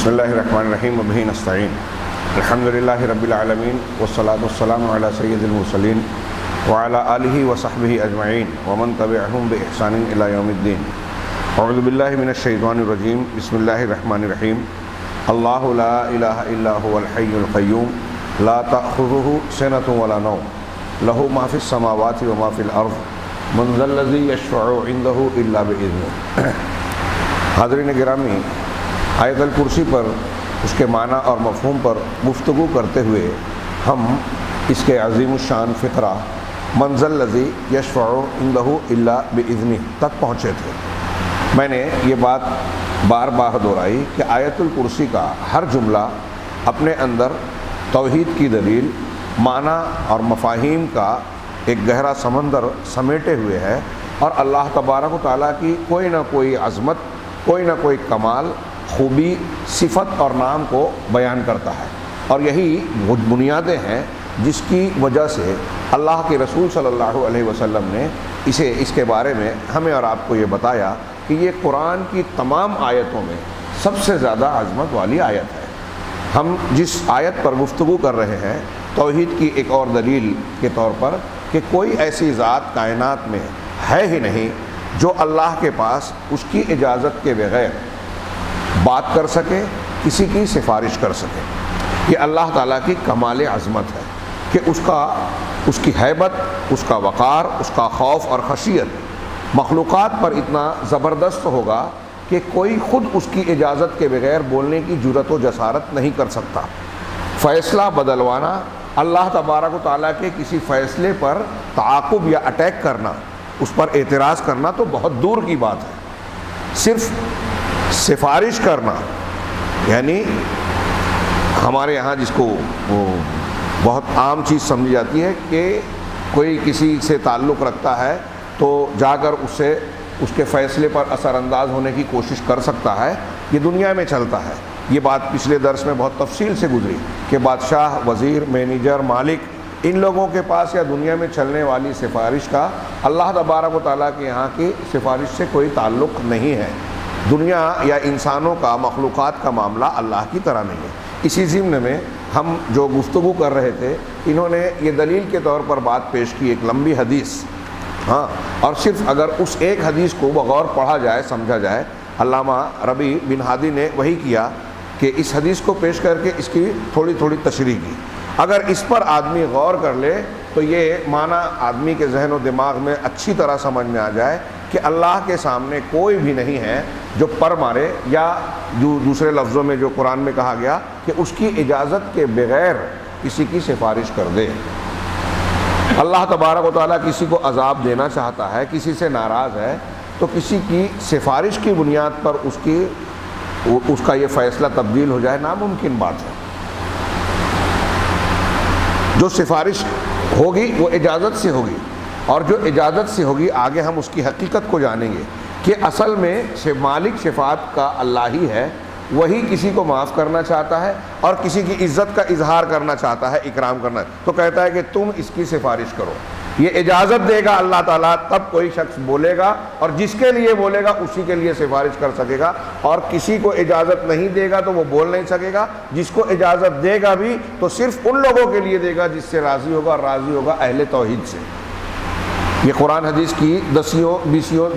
بسم اللہ الرحمن الرحیم وبہ نستعین الحمد للہ رب العالمین والصلاة والسلام علی سید المرسلین وعلی آلہ وصحبہ اجمعین ومن تبعہم بإحسان الی یوم الدین. اعوذ باللہ من الشیطان الرجیم. بسم اللہ الرحمن الرحیم. اللہ لا الہ الا هو الحی القیوم لا تأخذہ سنۃ ولا نوم لہ ما فی السماوات وما فی الارض من ذا الذی یشفع عندہ الا بإذنہ. حاضرین گرامی، آیت الکرسی پر، اس کے معنی اور مفہوم پر گفتگو کرتے ہوئے ہم اس کے عظیم الشان فقرہ من ذا الذی یشفع عندہ الا بإذنہ تک پہنچے تھے. میں نے یہ بات بار بار دہرائی کہ آیت الکرسی کا ہر جملہ اپنے اندر توحید کی دلیل، معنی اور مفاہیم کا ایک گہرا سمندر سمیٹے ہوئے ہے، اور اللہ تبارک و تعالیٰ کی کوئی نہ کوئی عظمت، کوئی نہ کوئی کمال، خوبی، صفت اور نام کو بیان کرتا ہے. اور یہی بنیادیں ہیں جس کی وجہ سے اللہ کے رسول صلی اللہ علیہ وسلم نے اس کے بارے میں ہمیں اور آپ کو یہ بتایا کہ یہ قرآن کی تمام آیتوں میں سب سے زیادہ عظمت والی آیت ہے. ہم جس آیت پر گفتگو کر رہے ہیں توحید کی ایک اور دلیل کے طور پر کہ کوئی ایسی ذات کائنات میں ہے ہی نہیں جو اللہ کے پاس اس کی اجازت کے بغیر بات کر سکے، کسی کی سفارش کر سکے. یہ اللہ تعالیٰ کی کمال عظمت ہے کہ اس کی ہیبت، اس کا وقار، اس کا خوف اور خشیت مخلوقات پر اتنا زبردست ہوگا کہ کوئی خود اس کی اجازت کے بغیر بولنے کی جرأت و جسارت نہیں کر سکتا. فیصلہ بدلوانا، اللہ تبارک و تعالیٰ کے کسی فیصلے پر تعاقب یا اٹیک کرنا، اس پر اعتراض کرنا تو بہت دور کی بات ہے. صرف سفارش کرنا، یعنی ہمارے یہاں جس کو بہت عام چیز سمجھی جاتی ہے کہ کوئی کسی سے تعلق رکھتا ہے تو جا کر اس کے فیصلے پر اثر انداز ہونے کی کوشش کر سکتا ہے. یہ دنیا میں چلتا ہے. یہ بات پچھلے درس میں بہت تفصیل سے گزری کہ بادشاہ، وزیر، مینیجر، مالک، ان لوگوں کے پاس یا دنیا میں چلنے والی سفارش کا اللہ تبارک و تعالیٰ کے یہاں کی سفارش سے کوئی تعلق نہیں ہے. دنیا یا انسانوں کا، مخلوقات کا معاملہ اللہ کی طرح نہیں ہے. اسی ضمن میں ہم جو گفتگو کر رہے تھے، انہوں نے یہ دلیل کے طور پر بات پیش کی ایک لمبی حدیث. اور صرف اگر اس ایک حدیث کو بغور پڑھا جائے، سمجھا جائے، علامہ ربیع بن ہادی نے وہی کیا کہ اس حدیث کو پیش کر کے اس کی تھوڑی تھوڑی تشریح کی. اگر اس پر آدمی غور کر لے تو یہ معنی آدمی کے ذہن و دماغ میں اچھی طرح سمجھ میں آ جائے کہ اللہ کے سامنے کوئی بھی نہیں ہے جو پر مارے، یا جو دوسرے لفظوں میں جو قرآن میں کہا گیا کہ اس کی اجازت کے بغیر کسی کی سفارش کر دے. اللہ تبارک و تعالیٰ کسی کو عذاب دینا چاہتا ہے، کسی سے ناراض ہے، تو کسی کی سفارش کی بنیاد پر اس کا یہ فیصلہ تبدیل ہو جائے ناممکن بات ہے. جو سفارش ہوگی وہ اجازت سے ہوگی، اور جو اجازت سے ہوگی آگے ہم اس کی حقیقت کو جانیں گے کہ اصل میں مالک شفاعت کا اللہ ہی ہے. وہی کسی کو معاف کرنا چاہتا ہے اور کسی کی عزت کا اظہار کرنا چاہتا ہے، اکرام کرنا، تو کہتا ہے کہ تم اس کی سفارش کرو. یہ اجازت دے گا اللہ تعالیٰ، تب کوئی شخص بولے گا، اور جس کے لیے بولے گا اسی کے لیے سفارش کر سکے گا. اور کسی کو اجازت نہیں دے گا تو وہ بول نہیں سکے گا. جس کو اجازت دے گا بھی تو صرف ان لوگوں کے لیے دے گا جس سے راضی ہوگا، اور راضی ہوگا اہل توحید سے. یہ قرآن حدیث کی 10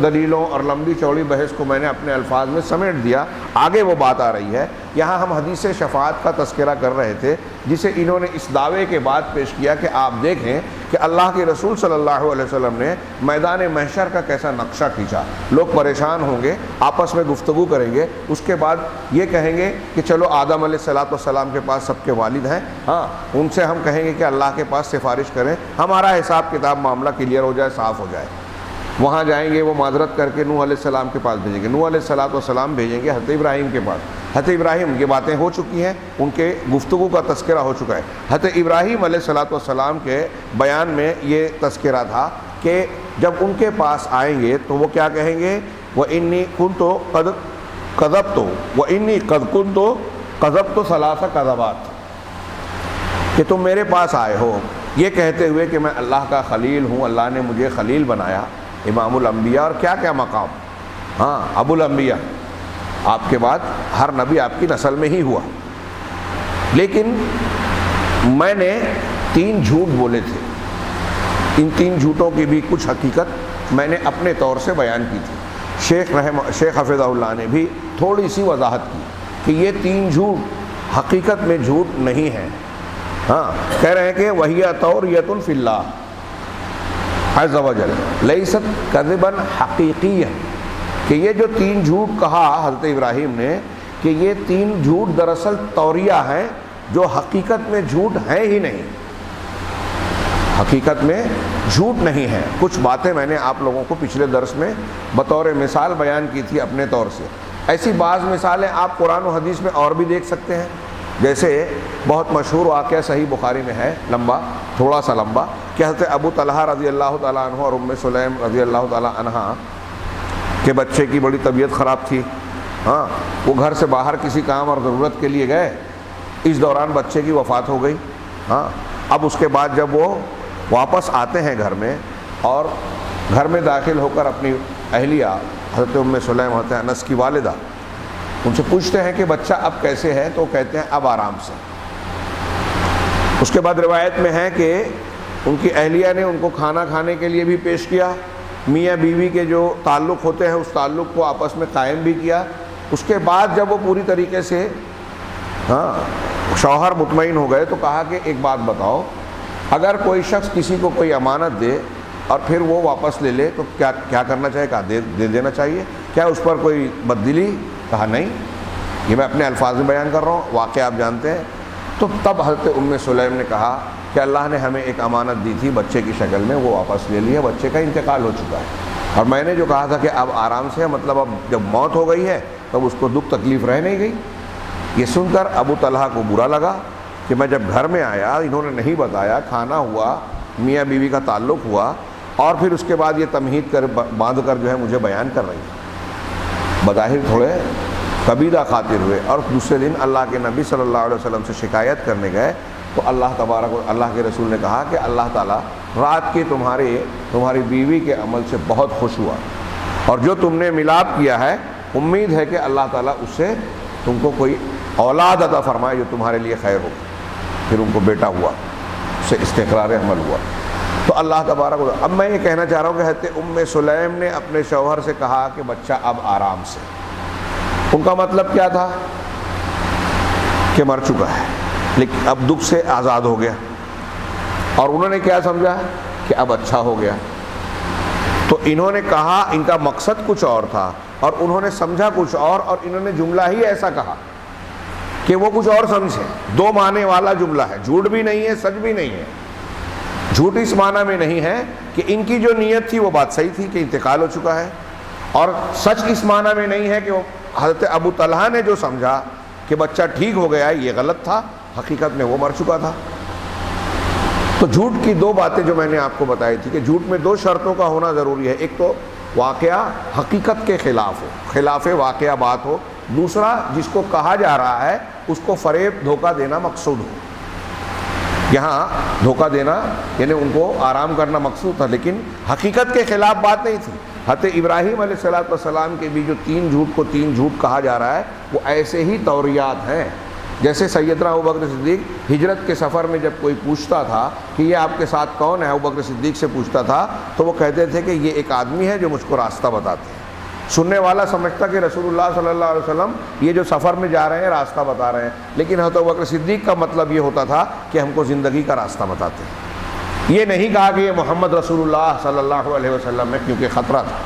دلیلوں اور لمبی چوڑی بحث کو میں نے اپنے الفاظ میں سمیٹ دیا. آگے وہ بات آ رہی ہے. یہاں ہم حدیث شفاعت کا تذکرہ کر رہے تھے، جسے انہوں نے اس دعوے کے بعد پیش کیا کہ آپ دیکھیں کہ اللہ کے رسول صلی اللہ علیہ وسلم نے میدان محشر کا کیسا نقشہ کھینچا. لوگ پریشان ہوں گے، آپس میں گفتگو کریں گے، اس کے بعد یہ کہیں گے کہ چلو آدم علیہ السلام کے پاس سب کے والد ہیں، ان سے ہم کہیں گے کہ اللہ کے پاس سفارش کریں، ہمارا حساب کتاب معاملہ کلیئر ہو جائے، صاف ہو جائے. وہاں جائیں گے، وہ معذرت کر کے نوح علیہ السلام کے پاس بھیجیں گے. نوح علیہ السلام بھیجیں گے حضرت ابراہیم کے پاس. حضرت ابراہیم یہ باتیں ہو چکی ہیں، ان کے گفتگو کا تذکرہ ہو چکا ہے. حضرت ابراہیم علیہ السلام کے بیان میں یہ تذکرہ تھا کہ جب ان کے پاس آئیں گے تو وہ کیا کہیں گے؟ وَإِنِّي كُنْتُ قَدْ كَذَبْتُ وَإِنِّي قَدْ كُنْتُ كَذَبْتُ ثَلَاثَ كَذَبَاتٍ، کہ تم میرے پاس آئے ہو یہ کہتے ہوئے کہ میں اللہ کا خلیل ہوں، اللہ نے مجھے خلیل بنایا، امام الانبیاء، اور کیا کیا مقام، ابو الانبیاء. آپ کے بعد ہر نبی آپ کی نسل میں ہی ہوا، لیکن میں نے 3 جھوٹ بولے تھے، ان 3 جھوٹوں کی بھی کچھ حقیقت میں نے اپنے طور سے بیان کی تھی۔ شیخ حفظہ اللہ نے بھی تھوڑی سی وضاحت کی کہ یہ 3 جھوٹ حقیقت میں جھوٹ نہیں ہیں۔ ہاں، کہہ رہے ہیں کہ وَهِيَ تَوْرِيَةٌ فِي اللَّهِ عز وجل لَيْسَتْ كَذِبًا حَقِيقِيًّا، کہ یہ جو 3 جھوٹ کہا حضرت ابراہیم نے کہ یہ 3 جھوٹ دراصل توریہ ہیں جو حقیقت میں جھوٹ ہیں ہی نہیں، حقیقت میں جھوٹ نہیں ہے۔ کچھ باتیں میں نے آپ لوگوں کو پچھلے درس میں بطور مثال بیان کی تھی اپنے طور سے۔ ایسی بعض مثالیں آپ قرآن و حدیث میں اور بھی دیکھ سکتے ہیں، جیسے بہت مشہور واقعہ صحیح بخاری میں ہے، لمبا، تھوڑا سا لمبا، کہ حضرت ابو طلحہ رضی اللہ تعالیٰ عنہ اور ام سلیم رضی اللہ تعالیٰ عنہا کے بچے کی بڑی طبیعت خراب تھی۔ ہاں، وہ گھر سے باہر کسی کام اور ضرورت کے لیے گئے، اس دوران بچے کی وفات ہو گئی۔ ہاں، اب اس کے بعد جب وہ واپس آتے ہیں گھر میں، اور گھر میں داخل ہو کر اپنی اہلیہ حضرت ام سلیم حضرت انس کی والدہ ان سے پوچھتے ہیں کہ بچہ اب کیسے ہے، تو کہتے ہیں اب آرام سے۔ اس کے بعد روایت میں ہے کہ ان کی اہلیہ نے ان کو کھانا کھانے کے لیے بھی پیش کیا، میاں بیوی کے جو تعلق ہوتے ہیں اس تعلق کو آپس میں قائم بھی کیا۔ اس کے بعد جب وہ پوری طریقے سے شوہر مطمئن ہو گئے تو کہا کہ ایک بات بتاؤ، اگر کوئی شخص کسی کو کوئی امانت دے اور پھر وہ واپس لے لے تو کیا کرنا چاہیے؟ کہا دے دینا چاہیے، کیا اس پر کوئی بددلی؟ کہا نہیں، یہ میں اپنے الفاظ میں بیان کر رہا ہوں، واقعہ آپ جانتے ہیں۔ تو تب حضرت ام سلیم نے کہا کہ اللہ نے ہمیں ایک امانت دی تھی بچے کی شکل میں، وہ واپس لے لی ہے، بچے کا انتقال ہو چکا ہے، اور میں نے جو کہا تھا کہ اب آرام سے، مطلب اب جب موت ہو گئی ہے تب اس کو دکھ تکلیف رہ نہیں گئی۔ یہ سن کر ابو طلحہ کو برا لگا کہ میں جب گھر میں آیا انہوں نے نہیں بتایا، کھانا ہوا، میاں بیوی کا تعلق ہوا، اور پھر اس کے بعد یہ تمہید کر باندھ کر جو ہے مجھے بیان کر رہی ہے۔ بظاہر تھوڑے کبیدہ خاطر ہوئے، اور دوسرے دن اللہ کے نبی صلی اللہ علیہ وسلم سے شکایت کرنے گئے تو اللہ کے رسول نے کہا کہ اللہ تعالیٰ رات کے تمہاری بیوی کے عمل سے بہت خوش ہوا، اور جو تم نے ملاپ کیا ہے امید ہے کہ اللہ تعالیٰ اس سے تم کو کوئی اولاد عطا فرمائے جو تمہارے لیے خیر ہو۔ پھر ان کو بیٹا ہوا، اس سے استقرار عمل ہوا۔ تو اللہ تبارک و تعالیٰ، اب میں یہ کہنا چاہ رہا ہوں کہ حضرت ام سلیم نے اپنے شوہر سے کہا کہ بچہ اب آرام سے، ان کا مطلب کیا تھا کہ مر چکا ہے لیکن اب دکھ سے آزاد ہو گیا، اور انہوں نے کیا سمجھا کہ اب اچھا ہو گیا۔ تو انہوں نے کہا، ان کا مقصد کچھ اور تھا اور انہوں نے سمجھا کچھ اور انہوں نے جملہ ہی ایسا کہا کہ وہ کچھ اور سمجھے۔ 2 معنی والا جملہ ہے، جھوٹ بھی نہیں ہے، سچ بھی نہیں ہے۔ جھوٹ اس معنی میں نہیں ہے کہ ان کی جو نیت تھی وہ بات صحیح تھی کہ انتقال ہو چکا ہے، اور سچ اس معنی میں نہیں ہے کہ حضرت ابو طلحہ نے جو سمجھا کہ بچہ ٹھیک ہو گیا ہے یہ غلط تھا، حقیقت میں وہ مر چکا تھا۔ تو جھوٹ کی 2 باتیں جو میں نے آپ کو بتائی تھی کہ جھوٹ میں 2 شرطوں کا ہونا ضروری ہے، ایک تو واقعہ حقیقت کے خلاف ہو، خلاف واقعہ بات ہو، دوسرا جس کو کہا جا رہا ہے اس کو فریب دھوکہ دینا مقصود ہو۔ یہاں دھوکہ دینا یعنی ان کو آرام کرنا مقصود تھا، لیکن حقیقت کے خلاف بات نہیں تھی۔ حضرت ابراہیم علیہ السلام کے بھی جو 3 جھوٹ کو 3 جھوٹ کہا جا رہا ہے وہ ایسے ہی توریات ہیں۔ جیسے سیدنا ابوبکر صدیق ہجرت کے سفر میں جب کوئی پوچھتا تھا کہ یہ آپ کے ساتھ کون ہے، ابوبکر صدیق سے پوچھتا تھا تو وہ کہتے تھے کہ یہ ایک آدمی ہے جو مجھ کو راستہ بتاتے ہیں۔ سننے والا سمجھتا کہ رسول اللہ صلی اللہ علیہ وسلم یہ جو سفر میں جا رہے ہیں راستہ بتا رہے ہیں، لیکن حضرت ابوبکر صدیق کا مطلب یہ ہوتا تھا کہ ہم کو زندگی کا راستہ بتاتے ہیں۔ یہ نہیں کہا کہ یہ محمد رسول اللہ صلی اللہ علیہ وسلم میں، کیونکہ خطرہ تھا۔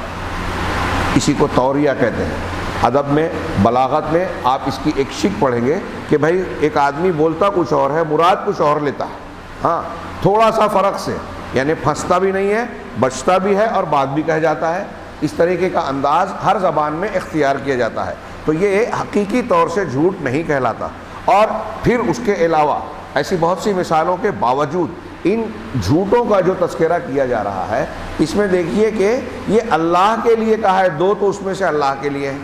اسی کو توریہ کہتے ہیں۔ ادب میں، بلاغت میں آپ اس کی ایک شک پڑھیں گے کہ بھائی ایک آدمی بولتا کچھ اور ہے، مراد کچھ اور لیتا ہے، ہاں تھوڑا سا فرق سے، یعنی پھنستا بھی نہیں ہے، بچتا بھی ہے اور بات بھی کہہ جاتا ہے۔ اس طریقے کا انداز ہر زبان میں اختیار کیا جاتا ہے، تو یہ حقیقی طور سے جھوٹ نہیں کہلاتا۔ اور پھر اس کے علاوہ ایسی بہت سی مثالوں کے باوجود ان جھوٹوں کا جو تذکرہ کیا جا رہا ہے اس میں دیکھیے کہ یہ اللہ کے لیے کہا ہے، 2 تو اس میں سے اللہ کے لیے ہے،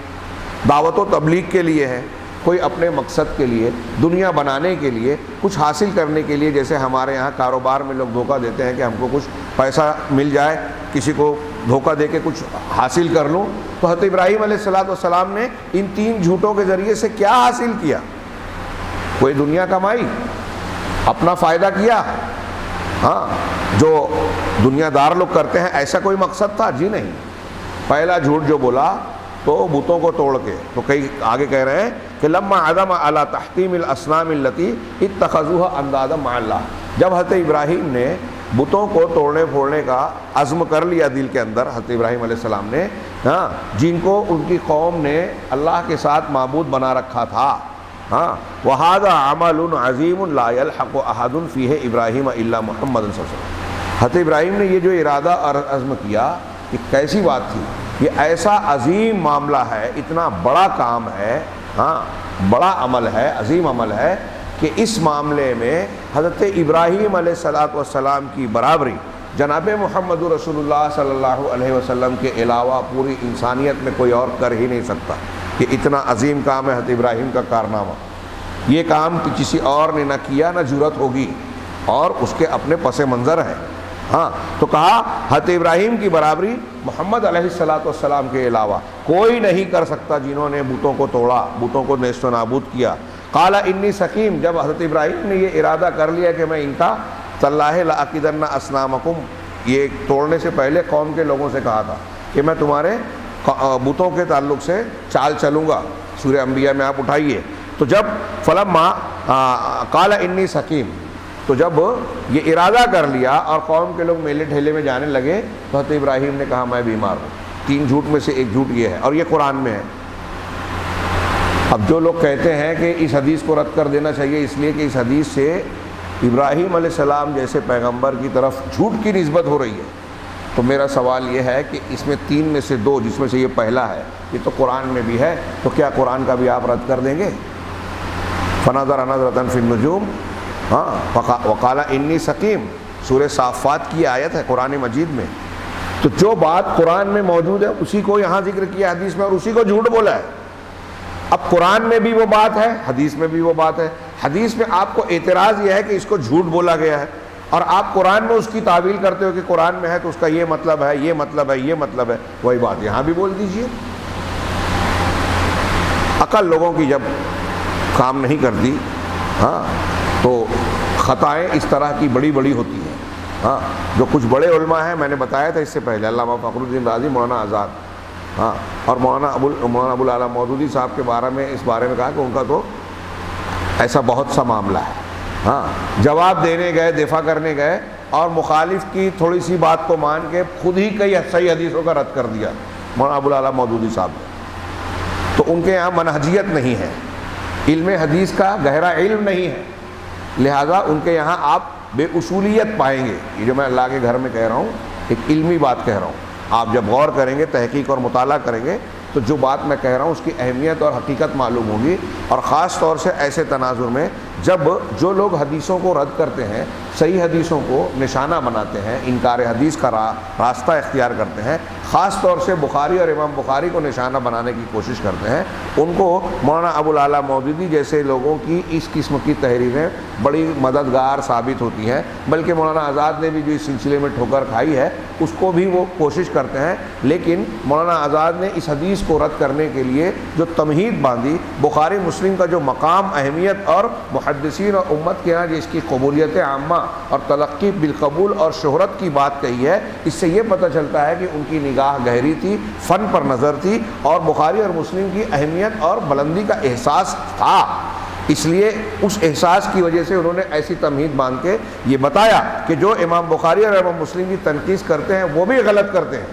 دعوت و تبلیغ کے لیے ہے، کوئی اپنے مقصد کے لیے، دنیا بنانے کے لیے، کچھ حاصل کرنے کے لیے، جیسے ہمارے یہاں کاروبار میں لوگ دھوکہ دیتے ہیں کہ ہم کو کچھ پیسہ مل جائے، کسی کو دھوکہ دے کے کچھ حاصل کر لوں تو حضرت ابراہیم علیہ السلام نے ان 3 جھوٹوں کے ذریعے سے کیا حاصل کیا؟ کوئی دنیا کمائی، اپنا فائدہ کیا؟ ہاں، جو دنیا دار لوگ کرتے ہیں ایسا کوئی مقصد تھا؟ جی نہیں۔ پہلا جھوٹ جو بولا تو بتوں کو توڑ کے، تو کئی آگے کہہ رہے ہیں کہ لما عدم علی تحطیم الاصنام التي اتخذوها اندادا مع اللہ، جب حضرت ابراہیم نے بتوں کو توڑنے پھوڑنے کا عزم کر لیا دل کے اندر، حضرت ابراہیم علیہ السلام نے، ہاں، جن کو ان کی قوم نے اللہ کے ساتھ معبود بنا رکھا تھا، ہاں، وَهَذَا عَمَلٌ عَظِيمٌ لَا يَلْحَقُ أَحَدٌ فِيهِ إِبْرَاهِيمَ إِلَّا مُحَمَّدٌ صلی اللہ علیہ وسلم۔ حضرت ابراہیم نے یہ جو ارادہ اور عزم کیا، یہ کیسی بات تھی؟ یہ ایسا عظیم معاملہ ہے، اتنا بڑا کام ہے، ہاں، بڑا عمل ہے، عظیم عمل ہے کہ اس معاملے میں حضرت ابراہیم علیہ السلام کی برابری جناب محمد رسول اللہ صلی اللہ علیہ وسلم کے علاوہ پوری انسانیت میں کوئی اور کر ہی نہیں سکتا۔ کہ اتنا عظیم کام ہے حضرت ابراہیم کا کارنامہ، یہ کام کسی اور نے نہ کیا، نہ جرأت ہوگی، اور اس کے اپنے پس منظر ہیں۔ ہاں، تو کہا حضرت ابراہیم کی برابری محمد علیہ السلام کے علاوہ کوئی نہیں کر سکتا جنہوں نے بتوں کو توڑا، بتوں کو نیست و نابود کیا۔ قال انی سقیم، جب حضرت ابراہیم نے یہ ارادہ کر لیا کہ میں ان کا تاللہ لأکیدن اصنامکم، یہ توڑنے سے پہلے قوم کے لوگوں سے کہا تھا کہ میں تمہارے بتوں کے تعلق سے چال چلوں گا۔ سورہ انبیاء میں آپ اٹھائیے، تو جب فلما قال انی سقیم، تو جب یہ ارادہ کر لیا اور قوم کے لوگ میلے ٹھیلے میں جانے لگے تو حضرت ابراہیم نے کہا میں بیمار ہوں۔ 3 جھوٹ میں سے ایک جھوٹ یہ ہے، اور یہ قرآن میں ہے۔ اب جو لوگ کہتے ہیں کہ اس حدیث کو رد کر دینا چاہیے اس لیے کہ اس حدیث سے ابراہیم علیہ السلام جیسے پیغمبر کی طرف جھوٹ کی نسبت ہو رہی ہے، تو میرا سوال یہ ہے کہ اس میں 3 میں سے 2، جس میں سے یہ پہلا ہے، یہ تو قرآن میں بھی ہے، تو کیا قرآن کا بھی آپ رد کر دیں گے؟ فنظر نظرۃ فی النجوم، ہاں، وقال انی سقیم، سورہ صافات کی آیت ہے قرآن مجید میں۔ تو جو بات قرآن میں موجود ہے اسی کو یہاں ذکر کیا حدیث میں، اور اسی کو جھوٹ بولا ہے۔ اب قرآن میں بھی وہ بات ہے، حدیث میں بھی وہ بات ہے۔ حدیث میں آپ کو اعتراض یہ ہے کہ اس کو جھوٹ بولا گیا ہے، اور آپ قرآن میں اس کی تعویل کرتے ہو کہ قرآن میں ہے تو اس کا یہ مطلب ہے، یہ مطلب ہے، یہ مطلب ہے۔ وہی بات یہاں بھی بول دیجئے۔ عقل لوگوں کی جب کام نہیں کرتی، ہاں، تو خطائیں اس طرح کی بڑی بڑی ہوتی ہیں۔ ہاں، جو کچھ بڑے علماء ہیں، میں نے بتایا تھا اس سے پہلے، علامہ فخر الدین رازی، مولانا آزاد، ہاں، اور مولانا ابو العلا مودودی صاحب کے بارے میں اس بارے میں کہا کہ ان کا تو ایسا بہت سا معاملہ ہے۔ ہاں، جواب دینے گئے، دفاع کرنے گئے، اور مخالف کی تھوڑی سی بات کو مان کے خود ہی کئی صحیح حدیثوں کا رد کر دیا مولانا ابو العلا مودودی صاحب نے۔ تو ان کے یہاں منہجیت نہیں ہے، علم حدیث کا گہرا علم نہیں ہے، لہذا ان کے یہاں آپ بے اصولیت پائیں گے۔ یہ جو میں اللہ کے گھر میں کہہ رہا ہوں ایک علمی بات کہہ رہا ہوں، آپ جب غور کریں گے، تحقیق اور مطالعہ کریں گے تو جو بات میں کہہ رہا ہوں اس کی اہمیت اور حقیقت معلوم ہوگی۔ اور خاص طور سے ایسے تناظر میں جب جو لوگ حدیثوں کو رد کرتے ہیں، صحیح حدیثوں کو نشانہ بناتے ہیں، انکار حدیث کا راستہ اختیار کرتے ہیں، خاص طور سے بخاری اور امام بخاری کو نشانہ بنانے کی کوشش کرتے ہیں، ان کو مولانا ابو العلا مودودی جیسے لوگوں کی اس قسم کی تحریریں بڑی مددگار ثابت ہوتی ہیں۔ بلکہ مولانا آزاد نے بھی جو اس سلسلے میں ٹھوکر کھائی ہے اس کو بھی وہ کوشش کرتے ہیں، لیکن مولانا آزاد نے اس حدیث کو رد کرنے کے لیے جو تمہید باندھی، بخاری مسلم کا جو مقام، اہمیت اور محدثین اور امت کے ہاں جس کی قبولیت عامہ اور تلقی بالقبول اور شہرت کی بات کہی ہے، اس سے یہ پتہ چلتا ہے کہ ان کی نگاہ گہری تھی، فن پر نظر تھی، اور بخاری اور مسلم کی اہمیت اور بلندی کا احساس تھا۔ اس لیے اس احساس کی وجہ سے انہوں نے ایسی تمہید باندھ کے یہ بتایا کہ جو امام بخاری اور امام مسلم کی تنقید کرتے ہیں وہ بھی غلط کرتے ہیں،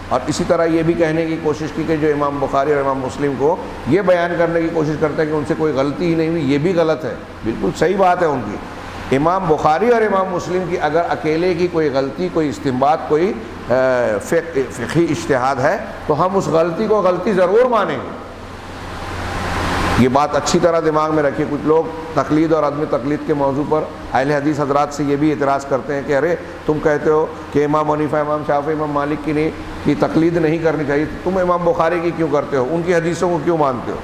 اور اسی طرح یہ بھی کہنے کی کوشش کی کہ جو امام بخاری اور امام مسلم کو یہ بیان کرنے کی کوشش کرتے ہیں کہ ان سے کوئی غلطی ہی نہیں ہوئی، یہ بھی غلط ہے۔ بالکل صحیح بات ہے ان کی۔ امام بخاری اور امام مسلم کی اگر اکیلے کی کوئی غلطی، کوئی استنباط، کوئی فقہی اجتہاد ہے تو ہم اس غلطی کو غلطی ضرور مانیں گے۔ یہ بات اچھی طرح دماغ میں رکھیے۔ کچھ لوگ تقلید اور عدم تقلید کے موضوع پر اہل حدیث حضرات سے یہ بھی اعتراض کرتے ہیں کہ ارے تم کہتے ہو کہ امام حنیفہ، امام شافعی، امام مالک کی تقلید نہیں کرنی چاہیے، تم امام بخاری کی کیوں کرتے ہو، ان کی حدیثوں کو کیوں مانتے ہو؟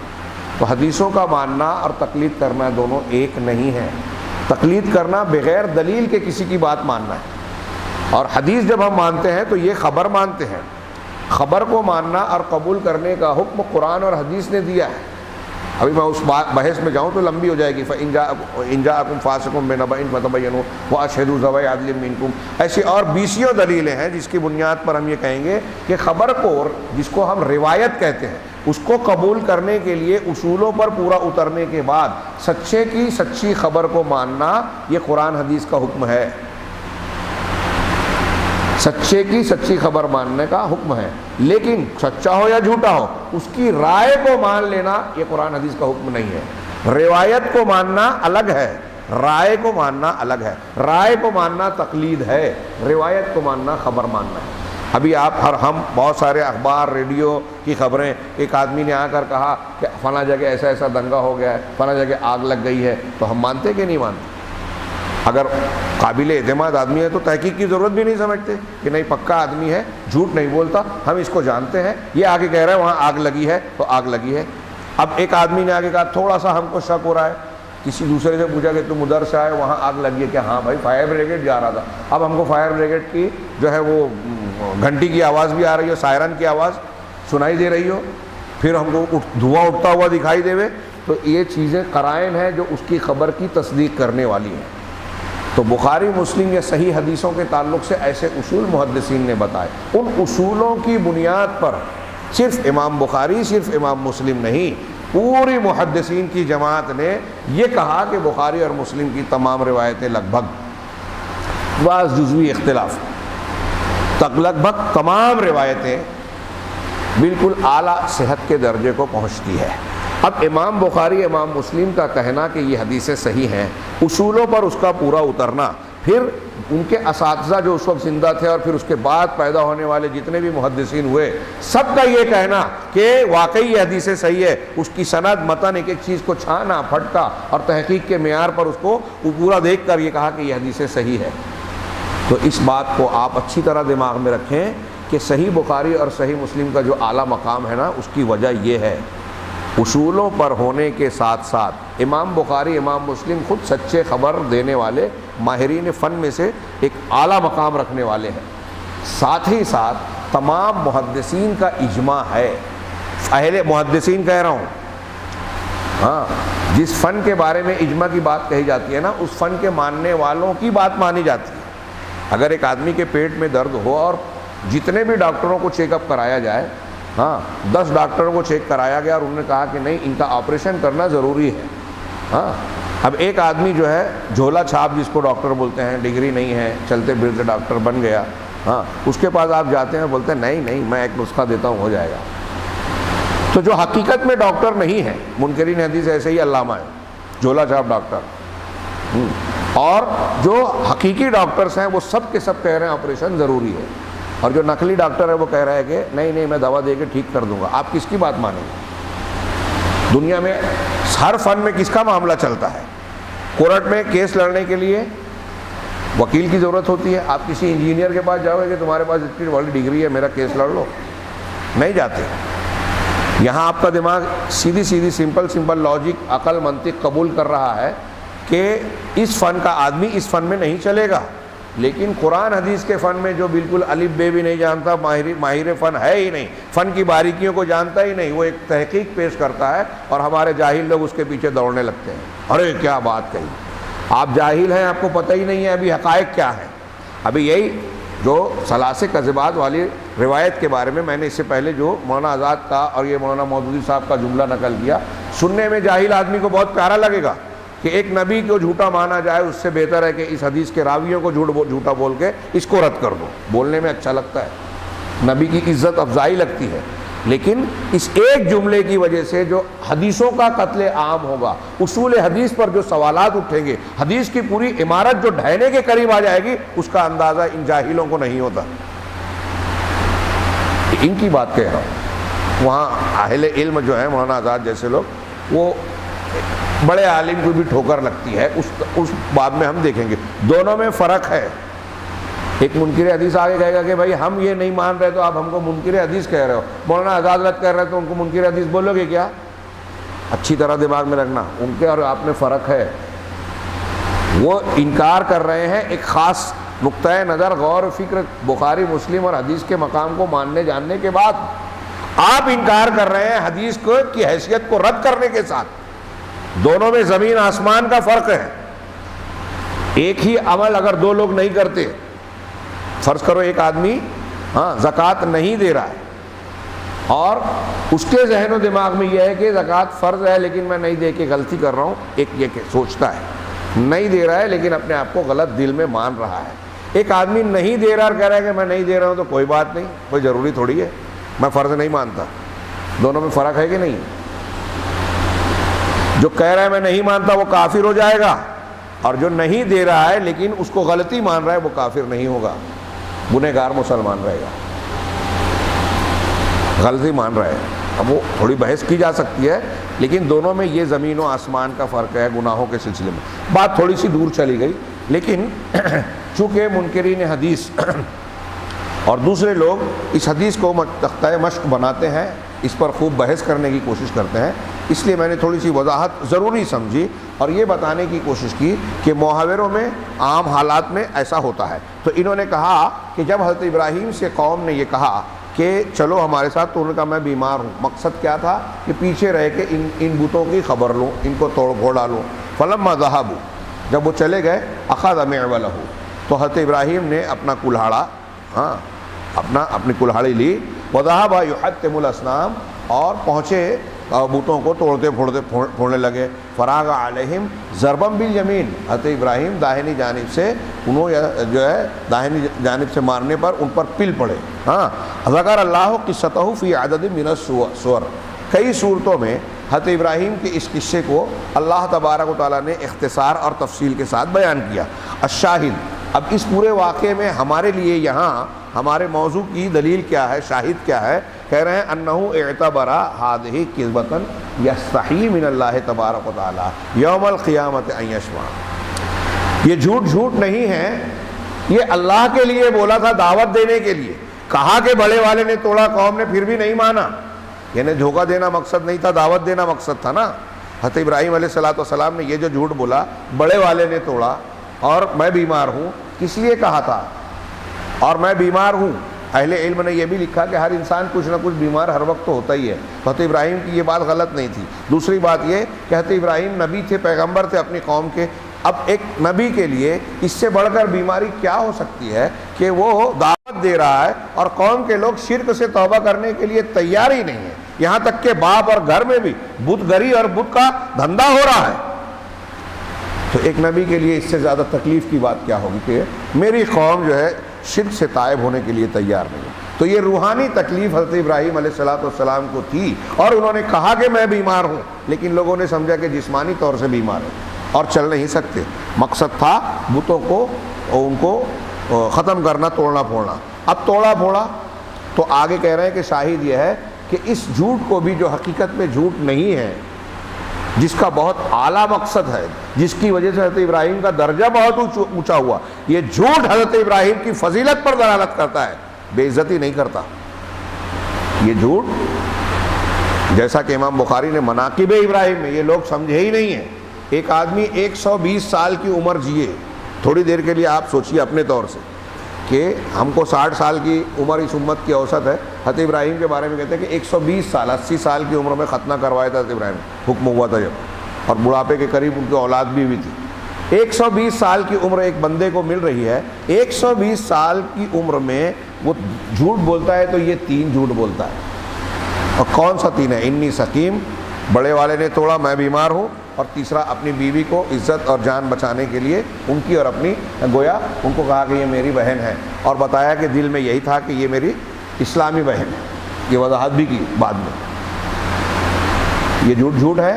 تو حدیثوں کا ماننا اور تقلید کرنا دونوں ایک نہیں ہے۔ تقلید کرنا بغیر دلیل کے کسی کی بات ماننا ہے، اور حدیث جب ہم مانتے ہیں تو یہ خبر مانتے ہیں خبر کو ماننا اور قبول کرنے کا حکم قرآن اور حدیث نے دیا ہے۔ ابھی میں اس بحث میں جاؤں تو لمبی ہو جائے گی۔ فَإِن جَاءَكُمْ فَاسِقٌ بِنَبَإٍ فَتَبَيَّنُوا وَأَشْهِدُوا ذَوَيْ عَدْلٍ مِّنكُمْ، ایسی اور بیسیوں دلیلیں ہیں جس کی بنیاد پر ہم یہ کہیں گے کہ خبر کو، جس کو ہم روایت کہتے ہیں، اس کو قبول کرنے کے لیے اصولوں پر پورا اترنے کے بعد سچے کی سچی خبر کو ماننا یہ قرآن حدیث کا حکم ہے۔ سچے کی سچی خبر ماننے کا حکم ہے، لیکن سچا ہو یا جھوٹا ہو اس کی رائے کو مان لینا یہ قرآن حدیث کا حکم نہیں ہے۔ روایت کو ماننا الگ ہے، رائے کو ماننا الگ ہے۔ رائے کو ماننا تقلید ہے، روایت کو ماننا خبر ماننا ہے۔ ابھی ہم بہت سارے اخبار، ریڈیو کی خبریں، ایک آدمی نے آ کر کہا کہ فلاں جگہ ایسا ایسا دنگا ہو گیا ہے، فلاں جگہ آگ لگ گئی ہے، تو ہم مانتے کہ نہیں مانتے؟ اگر قابل اعتماد آدمی ہے تو تحقیق کی ضرورت بھی نہیں سمجھتے کہ نہیں پکا آدمی ہے، جھوٹ نہیں بولتا، ہم اس کو جانتے ہیں، یہ آگے کہہ رہا ہے وہاں آگ لگی ہے تو آگ لگی ہے۔ اب ایک آدمی نے آگے کہا تھوڑا سا ہم کو شک ہو رہا ہے، کسی دوسرے سے پوچھا کہ تم ادھر سے آئے وہاں آگ لگی ہے کیا؟ ہاں بھائی فائر بریگیڈ جا رہا تھا۔ اب ہم کو فائر بریگیڈ کی جو ہے وہ گھنٹی کی آواز بھی آ رہی ہو، سائرن کی آواز سنائی دے رہی ہو، پھر ہم کو دھواں اٹھتا ہوا دکھائی دے، تو یہ چیزیں قرائن ہیں جو اس کی خبر کی تصدیق کرنے والی ہیں۔ تو بخاری مسلم یا صحیح حدیثوں کے تعلق سے ایسے اصول محدثین نے بتائے، ان اصولوں کی بنیاد پر صرف امام بخاری، صرف امام مسلم نہیں، پوری محدثین کی جماعت نے یہ کہا کہ بخاری اور مسلم کی تمام روایتیں لگ بھگ بعض جزوی اختلاف تک لگ بھگ تمام روایتیں بالکل اعلیٰ صحت کے درجے کو پہنچتی ہے۔ اب امام بخاری، امام مسلم کا کہنا کہ یہ حدیثیں صحیح ہیں، اصولوں پر اس کا پورا اترنا، پھر ان کے اساتذہ جو اس وقت زندہ تھے اور پھر اس کے بعد پیدا ہونے والے جتنے بھی محدثین ہوئے، سب کا یہ کہنا کہ واقعی یہ حدیثیں صحیح ہے، اس کی سند متن ایک ایک چیز کو چھانا پھٹکا اور تحقیق کے معیار پر اس کو پورا دیکھ کر یہ کہا کہ یہ حدیثیں صحیح ہے۔ تو اس بات کو آپ اچھی طرح دماغ میں رکھیں کہ صحیح بخاری اور صحیح مسلم کا جو اعلیٰ مقام ہے نا، اس کی وجہ یہ ہے، اصولوں پر ہونے کے ساتھ ساتھ امام بخاری، امام مسلم خود سچے خبر دینے والے ماہرین فن میں سے ایک اعلیٰ مقام رکھنے والے ہیں، ساتھ ہی ساتھ تمام محدثین کا اجماع ہے۔ اہل محدثین کہہ رہا ہوں، ہاں، جس فن کے بارے میں اجماع کی بات کہی جاتی ہے نا، اس فن کے ماننے والوں کی بات مانی جاتی ہے۔ اگر ایک آدمی کے پیٹ میں درد ہو اور جتنے بھی ڈاکٹروں کو چیک اپ کرایا جائے، ہاں 10 ڈاکٹروں کو چیک کرایا گیا اور انہوں نے کہا کہ نہیں ان کا آپریشن کرنا ضروری ہے، ہاں، اب ایک آدمی جو ہے جھولا چھاپ جس کو ڈاکٹر بولتے ہیں، ڈگری نہیں ہے، چلتے پھرتے ڈاکٹر بن گیا، ہاں، اس کے پاس آپ جاتے ہیں بولتے ہیں نہیں میں ایک نسخہ دیتا ہوں ہو جائے گا۔ تو جو حقیقت میں ڈاکٹر نہیں ہے، منکرین حدیث ایسے ہی علامہ ہے، جھولا چھاپ ڈاکٹر، اور جو حقیقی ڈاکٹرز ہیں وہ سب کے سب کہہ رہے ہیں آپریشن ضروری ہے، اور جو نقلی ڈاکٹر ہے وہ کہہ رہا ہے کہ نہیں میں دوا دے کے ٹھیک کر دوں گا۔ آپ کس کی بات مانیں گے؟ دنیا میں ہر فن میں کس کا معاملہ چلتا ہے؟ کورٹ میں کیس لڑنے کے لیے وکیل کی ضرورت ہوتی ہے، آپ کسی انجینئر کے پاس جاؤ گے کہ تمہارے پاس اتنی بڑی ڈگری ہے میرا کیس لڑ لو، نہیں جاتے۔ یہاں آپ کا دماغ سیدھی سمپل لاجک، عقل، منطق قبول کر رہا ہے کہ اس فن کا آدمی اس فن میں نہیں چلے گا، لیکن قرآن حدیث کے فن میں جو بالکل الف بے بھی نہیں جانتا، ماہر فن ہے ہی نہیں، فن کی باریکیوں کو جانتا ہی نہیں، وہ ایک تحقیق پیش کرتا ہے اور ہمارے جاہل لوگ اس کے پیچھے دوڑنے لگتے ہیں، ارے کیا بات کہی، آپ جاہل ہیں، آپ کو پتہ ہی نہیں ہے ابھی حقائق کیا ہیں۔ ابھی یہی جو ثلاث کذبات والی روایت کے بارے میں نے اس سے پہلے جو مولانا آزاد کا اور یہ مولانا مودودی صاحب کا جملہ نقل کیا، سننے میں جاہل آدمی کو بہت پیارا لگے گا کہ ایک نبی کو جھوٹا مانا جائے، اس سے بہتر ہے کہ اس حدیث کے راویوں کو جھوٹا بول کے اس کو رد کر دو، بولنے میں اچھا لگتا ہے، نبی کی عزت افزائی لگتی ہے، لیکن اس ایک جملے کی وجہ سے جو حدیثوں کا قتل عام ہوگا، اصول حدیث پر جو سوالات اٹھیں گے، حدیث کی پوری عمارت جو ڈھہنے کے قریب آ جائے گی، اس کا اندازہ ان جاہلوں کو نہیں ہوتا۔ ان کی بات کہہ رہا ہوں، وہاں اہل علم جو ہیں مولانا آزاد جیسے لوگ، وہ بڑے عالم کو بھی ٹھوکر لگتی ہے، اس بات میں ہم دیکھیں گے، دونوں میں فرق ہے۔ ایک منکر حدیث آگے کہے گا کہ بھائی ہم یہ نہیں مان رہے تو آپ ہم کو منکر حدیث کہہ رہے ہو، مولانا آزاد رد کر رہے تو ان کو منکر حدیث بولو گے کیا؟ اچھی طرح دماغ میں رکھنا، ان کے اور آپ میں فرق ہے۔ وہ انکار کر رہے ہیں ایک خاص نقطۂ نظر غور و فکر بخاری مسلم اور حدیث کے مقام کو ماننے جاننے کے بعد آپ انکار کر رہے ہیں حدیث کو کی حیثیت کو رد کرنے کے ساتھ. دونوں میں زمین آسمان کا فرق ہے. ایک ہی عمل اگر دو لوگ نہیں کرتے، فرض کرو ایک آدمی زکوٰۃ نہیں دے رہا ہے اور اس کے ذہن و دماغ میں یہ ہے کہ زکوٰۃ فرض ہے لیکن میں نہیں دے کے غلطی کر رہا ہوں. ایک یہ کہ سوچتا ہے نہیں دے رہا ہے لیکن اپنے آپ کو غلط دل میں مان رہا ہے. ایک آدمی نہیں دے رہا اور کہہ رہا ہے کہ میں نہیں دے رہا ہوں تو کوئی بات نہیں، کوئی ضروری تھوڑی ہے، میں فرض نہیں مانتا. دونوں میں فرق ہے کہ نہیں؟ جو کہہ رہا ہے میں نہیں مانتا وہ کافر ہو جائے گا، اور جو نہیں دے رہا ہے لیکن اس کو غلطی مان رہا ہے وہ کافر نہیں ہوگا، گنہگار مسلمان رہے گا. غلطی مان رہا ہے. اب وہ تھوڑی بحث کی جا سکتی ہے لیکن دونوں میں یہ زمین و آسمان کا فرق ہے گناہوں کے سلسلے میں. بات تھوڑی سی دور چلی گئی لیکن چونکہ منکرین حدیث اور دوسرے لوگ اس حدیث کو تختہ مشق بناتے ہیں، اس پر خوب بحث کرنے کی کوشش کرتے ہیں، اس لیے میں نے تھوڑی سی وضاحت ضروری سمجھی اور یہ بتانے کی کوشش کی کہ محاوروں میں عام حالات میں ایسا ہوتا ہے. تو انہوں نے کہا کہ جب حضرت ابراہیم سے قوم نے یہ کہا کہ چلو ہمارے ساتھ، تو انہوں نے کہا میں بیمار ہوں. مقصد کیا تھا کہ پیچھے رہ کے ان بتوں کی خبر لوں، ان کو توڑ پھوڑ ڈالوں. فلما ذهبوا، جب وہ چلے گئے، اخذ معوله، تو حضرت ابراہیم نے اپنا کلہاڑا اپنی کلہاڑی لی. وذهب يحطم الاصنام، اور پہنچے بتوں کو توڑتے پھوڑنے لگے. فراغ علیہم ضربا بالیمین، حضرت ابراہیم داہنی جانب سے انہوں جو ہے داہنی جانب سے مارنے پر ان پر پل پڑے. ذکر اللہ قصتہ فی عدد من السور، کئی صورتوں میں حضرت ابراہیم کے اس قصے کو اللہ تبارک و تعالیٰ نے اختصار اور تفصیل کے ساتھ بیان کیا. الشاہد، اب اس پورے واقعے میں ہمارے لیے یہاں ہمارے موضوع کی دلیل کیا ہے، شاہد کیا ہے؟ کہہ رہے ہیں انہ اعتبر هذه کذبۃ یستحی من اللہ تبارک و تعالی یوم القیامت ان یشفع. یہ جھوٹ نہیں ہے، یہ اللہ کے لیے بولا تھا، دعوت دینے کے لیے کہا کہ بڑے والے نے توڑا، قوم نے پھر بھی نہیں مانا. یعنی دھوکہ دینا مقصد نہیں تھا، دعوت دینا مقصد تھا نا. حضرت ابراہیم علیہ السلام نے یہ جو جھوٹ بولا، بڑے والے نے توڑا اور میں بیمار ہوں، کس لیے کہا تھا اور میں بیمار ہوں؟ اہل علم نے یہ بھی لکھا کہ ہر انسان کچھ نہ کچھ بیمار ہر وقت تو ہوتا ہی ہے. حضرت ابراہیم کی یہ بات غلط نہیں تھی. دوسری بات یہ کہ حضرت ابراہیم نبی تھے، پیغمبر تھے اپنی قوم کے. اب ایک نبی کے لیے اس سے بڑھ کر بیماری کیا ہو سکتی ہے کہ وہ دعوت دے رہا ہے اور قوم کے لوگ شرک سے توبہ کرنے کے لیے تیار ہی نہیں ہے. یہاں تک کہ باپ اور گھر میں بھی بت گری اور بت کا دھندا ہو رہا ہے. تو ایک نبی کے لیے اس سے زیادہ تکلیف کی بات کیا ہوگی کہ میری قوم جو ہے شرک سے تائب ہونے کے لیے تیار نہیں ہے. تو یہ روحانی تکلیف حضرت ابراہیم علیہ السلام کو تھی اور انہوں نے کہا کہ میں بیمار ہوں، لیکن لوگوں نے سمجھا کہ جسمانی طور سے بیمار ہے اور چل نہیں سکتے. مقصد تھا بتوں کو ان کو ختم کرنا، توڑنا پھوڑنا. اب توڑا پھوڑا تو آگے کہہ رہے ہیں کہ شاہد یہ ہے کہ اس جھوٹ کو بھی جو حقیقت میں جھوٹ نہیں ہے، جس کا بہت اعلیٰ مقصد ہے، جس کی وجہ سے حضرت ابراہیم کا درجہ بہت اونچا ہوا، یہ جھوٹ حضرت ابراہیم کی فضیلت پر دلالت کرتا ہے، بے عزتی نہیں کرتا. یہ جھوٹ جیسا کہ امام بخاری نے مناقب ابراہیم میں، یہ لوگ سمجھے ہی نہیں ہیں. ایک آدمی 120 سال کی عمر جیے. تھوڑی دیر کے لیے آپ سوچیے اپنے طور سے کہ ہم کو 60 سال کی عمر اس امت کی اوسط ہے. حضرت ابراہیم کے بارے میں کہتے ہیں کہ 120 سال 80 سال کی عمر میں ختنہ کروایا تھا حضرت ابراہیم، حکم ہوا تھا جب، اور بڑھاپے کے قریب ان کی اولاد بھی ہوئی تھی. 120 سال کی عمر ایک بندے کو مل رہی ہے. 120 سال کی عمر میں وہ جھوٹ بولتا ہے تو یہ 3 جھوٹ بولتا ہے. اور کون سا 3 ہے؟ انی سقیم، بڑے والے نے توڑا، میں بیمار ہوں، اور تیسرا اپنی بیوی کو عزت اور جان بچانے کے لیے ان کی اور اپنی گویا ان کو کہا کہ یہ میری بہن ہے، اور بتایا کہ دل میں یہی تھا کہ یہ میری اسلامی بہن ہے. یہ وضاحت بھی کی بعد میں. یہ جھوٹ ہے،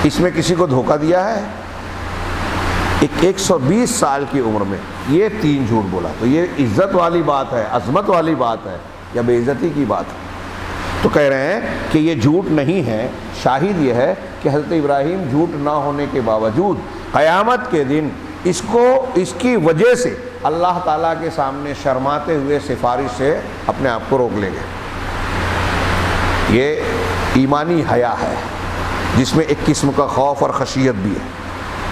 اس میں کسی کو دھوکہ دیا ہے. 120 سال کی عمر میں یہ 3 جھوٹ بولا. تو یہ عزت والی بات ہے، عظمت والی بات ہے یا بے عزتی کی بات ہے؟ تو کہہ رہے ہیں کہ یہ جھوٹ نہیں ہے. شاہد یہ ہے کہ حضرت ابراہیم جھوٹ نہ ہونے کے باوجود قیامت کے دن اس کی وجہ سے اللہ تعالیٰ کے سامنے شرماتے ہوئے سفارش سے اپنے آپ کو روک لیں گے. یہ ایمانی حیا ہے جس میں ایک قسم کا خوف اور خشیت بھی ہے.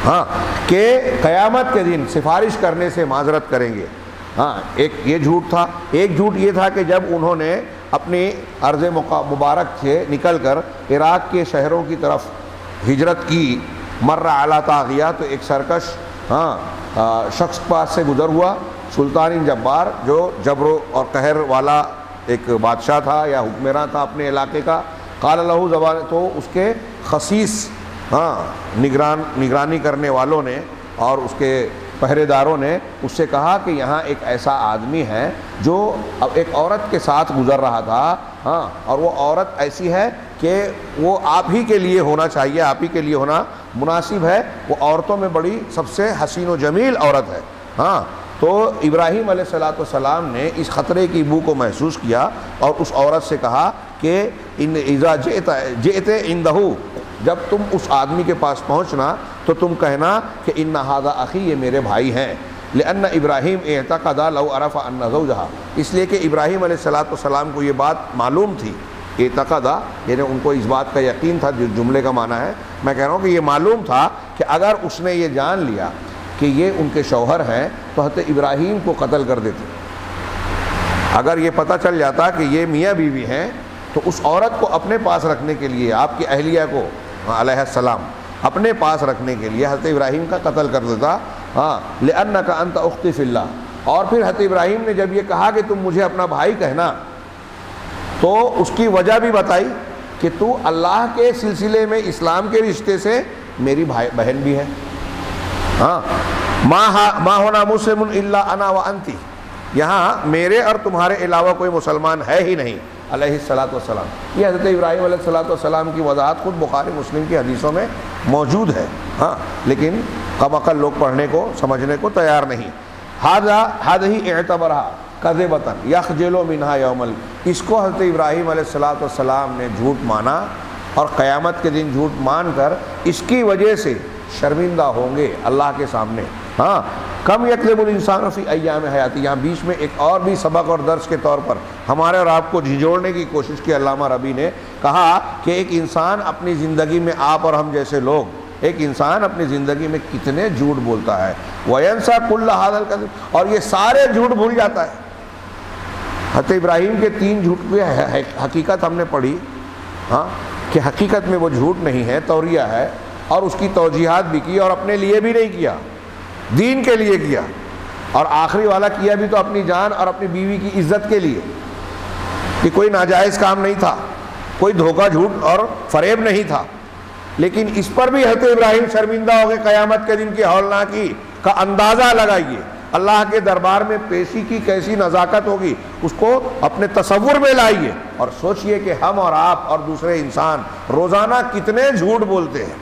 ہاں کہ قیامت کے دن سفارش کرنے سے معذرت کریں گے. ہاں ایک یہ جھوٹ تھا. ایک جھوٹ یہ تھا کہ جب انہوں نے اپنی ارض مبارک سے نکل کر عراق کے شہروں کی طرف ہجرت کی، مر اعلیٰ طاغیہ، تو ایک سرکش شخص پاس سے گزر ہوا، سلطان جبار، جو جبر اور قہر والا ایک بادشاہ تھا یا حکمراں تھا اپنے علاقے کا. قال لہ زبان، تو اس کے خصیص نگرانی کرنے والوں نے اور اس کے پہرے داروں نے اس سے کہا کہ یہاں ایک ایسا آدمی ہے جو اب ایک عورت کے ساتھ گزر رہا تھا، اور وہ عورت ایسی ہے کہ وہ آپ ہی کے لیے ہونا چاہیے، آپ ہی کے لیے ہونا مناسب ہے، وہ عورتوں میں بڑی سب سے حسین و جمیل عورت ہے. تو ابراہیم علیہ السلام نے اس خطرے کی بو کو محسوس کیا اور اس عورت سے کہا کہ اذا جئت عندہ، جب تم اس آدمی کے پاس پہنچنا تو تم کہنا کہ ان ھذا اخی، یہ میرے بھائی ہیں. لأن ابراہیم اعتقد لو عرف ان زوجہا، اس لیے کہ ابراہیم علیہ السلام کو یہ بات معلوم تھی. اعتقد یعنی ان کو اس بات کا یقین تھا، جس جملے کا معنی ہے، میں کہہ رہا ہوں کہ یہ معلوم تھا کہ اگر اس نے یہ جان لیا کہ یہ ان کے شوہر ہیں تو حضرت ابراہیم کو قتل کر دیتے. اگر یہ پتہ چل جاتا کہ یہ میاں بیوی ہیں تو اس عورت کو اپنے پاس رکھنے کے لیے، آپ کی اہلیہ کو علیہ السلام اپنے پاس رکھنے کے لیے حضرت ابراہیم کا قتل کر دیتا. لأنک انت اختی فی اللہ. اور پھر حضرت ابراہیم نے جب یہ کہا کہ تم مجھے اپنا بھائی کہنا، تو اس کی وجہ بھی بتائی کہ تو اللہ کے سلسلے میں اسلام کے رشتے سے میری بہن بھی ہے. ما ہونا مسلم الا انا وانتی، یہاں میرے اور تمہارے علاوہ کوئی مسلمان ہے ہی نہیں. علیہ السلام، یہ حضرت ابراہیم علیہ السلام کی وضاحت خود بخاری مسلم کی حدیثوں میں موجود ہے. لیکن کم عقل لوگ پڑھنے کو سمجھنے کو تیار نہیں. ہذہ اعتبرھا کذبۃ یخجل منھا یوم اس کو حضرت ابراہیم علیہ السلام نے جھوٹ مانا اور قیامت کے دن جھوٹ مان کر اس کی وجہ سے شرمندہ ہوں گے اللہ کے سامنے. کم یکذب الانسان فی ایام حیاتی، یہاں بیچ میں ایک اور بھی سبق اور درس کے طور پر ہمارے اور آپ کو جھنجھوڑنے کی کوشش کی. علامہ ربی نے کہا کہ ایک انسان اپنی زندگی میں، آپ اور ہم جیسے لوگ، ایک انسان اپنی زندگی میں کتنے جھوٹ بولتا ہے. وَيَنْسَى كُلَّ هَذَا الْكَذِبِ، اور یہ سارے جھوٹ بھول جاتا ہے. حضرت ابراہیم کے 3 جھوٹ کی حقیقت ہم نے پڑھی کہ حقیقت میں وہ جھوٹ نہیں ہے، توریہ ہے، اور اس کی توجیحات بھی کی اور اپنے لیے بھی نہیں کیا، دین کے لیے کیا. اور آخری والا کیا بھی تو اپنی جان اور اپنی بیوی کی عزت کے لیے، کہ کوئی ناجائز کام نہیں تھا، کوئی دھوکہ جھوٹ اور فریب نہیں تھا. لیکن اس پر بھی حضرت ابراہیم شرمندہ ہو گئے. قیامت کے دن کی ہولناکی کا اندازہ لگائیے، اللہ کے دربار میں پیشی کی کیسی نزاکت ہوگی، اس کو اپنے تصور میں لائیے اور سوچئے کہ ہم اور آپ اور دوسرے انسان روزانہ کتنے جھوٹ بولتے ہیں.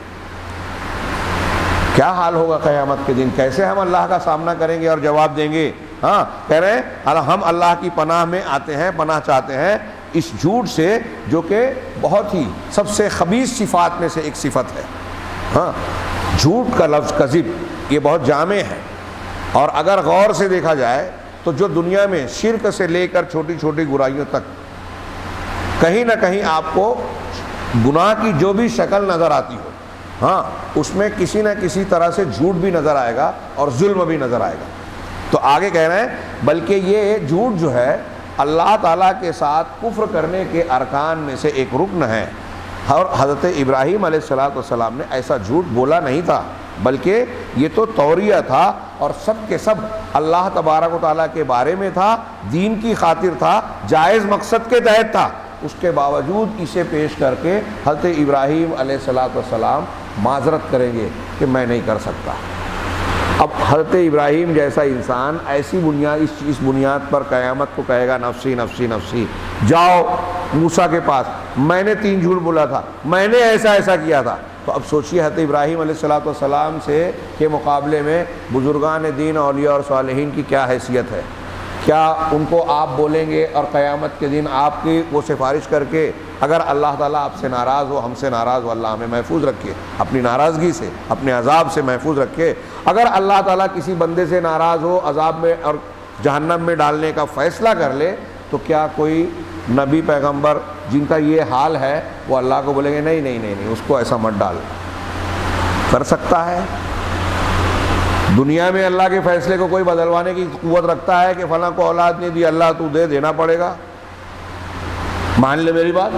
کیا حال ہوگا قیامت کے دن، کیسے ہم اللہ کا سامنا کریں گے اور جواب دیں گے. کہہ رہے ہیں ہم اللہ کی پناہ میں آتے ہیں، پناہ چاہتے ہیں اس جھوٹ سے جو کہ بہت ہی سب سے خبیث صفات میں سے ایک صفت ہے. جھوٹ کا لفظ کذب یہ بہت جامع ہے، اور اگر غور سے دیکھا جائے تو جو دنیا میں شرک سے لے کر چھوٹی چھوٹی برائیوں تک کہیں نہ کہیں آپ کو گناہ کی جو بھی شکل نظر آتی ہو، اس میں کسی نہ کسی طرح سے جھوٹ بھی نظر آئے گا اور ظلم بھی نظر آئے گا. تو آگے کہہ رہے ہیں بلکہ یہ جھوٹ جو ہے اللہ تعالیٰ کے ساتھ کفر کرنے کے ارکان میں سے ایک رکن ہے. اور حضرت ابراہیم علیہ السلام نے ایسا جھوٹ بولا نہیں تھا، بلکہ یہ تو توریہ تھا اور سب کے سب اللہ تبارک و تعالیٰ کے بارے میں تھا، دین کی خاطر تھا، جائز مقصد کے تحت تھا. اس کے باوجود اسے پیش کر کے حضرت ابراہیم علیہ السلام معذرت کریں گے کہ میں نہیں کر سکتا. اب حضرت ابراہیم جیسا انسان ایسی بنیاد، اس بنیاد پر قیامت کو کہے گا نفسی نفسی نفسی. جاؤ موسیٰ کے پاس، میں نے 3 جھوٹ بولا تھا، میں نے ایسا کیا تھا. تو اب سوچئے حضرت ابراہیم علیہ السلام سے کے مقابلے میں بزرگان دین، اولیاء اور صالحین کی کیا حیثیت ہے. کیا ان کو آپ بولیں گے اور قیامت کے دن آپ کی وہ سفارش کر کے اگر اللہ تعالیٰ آپ سے ناراض ہو، ہم سے ناراض ہو، اللہ ہمیں محفوظ رکھے اپنی ناراضگی سے، اپنے عذاب سے محفوظ رکھے. اگر اللہ تعالیٰ کسی بندے سے ناراض ہو، عذاب میں اور جہنم میں ڈالنے کا فیصلہ کر لے، تو کیا کوئی نبی پیغمبر جن کا یہ حال ہے وہ اللہ کو بولیں گے نہیں نہیں نہیں نہیں اس کو ایسا مت ڈال؟ کر سکتا ہے؟ دنیا میں اللہ کے فیصلے کو کوئی بدلوانے کی قوت رکھتا ہے کہ فلاں کو اولاد نہیں دی، اللہ تو دے، دینا پڑے گا، مان لے میری بات.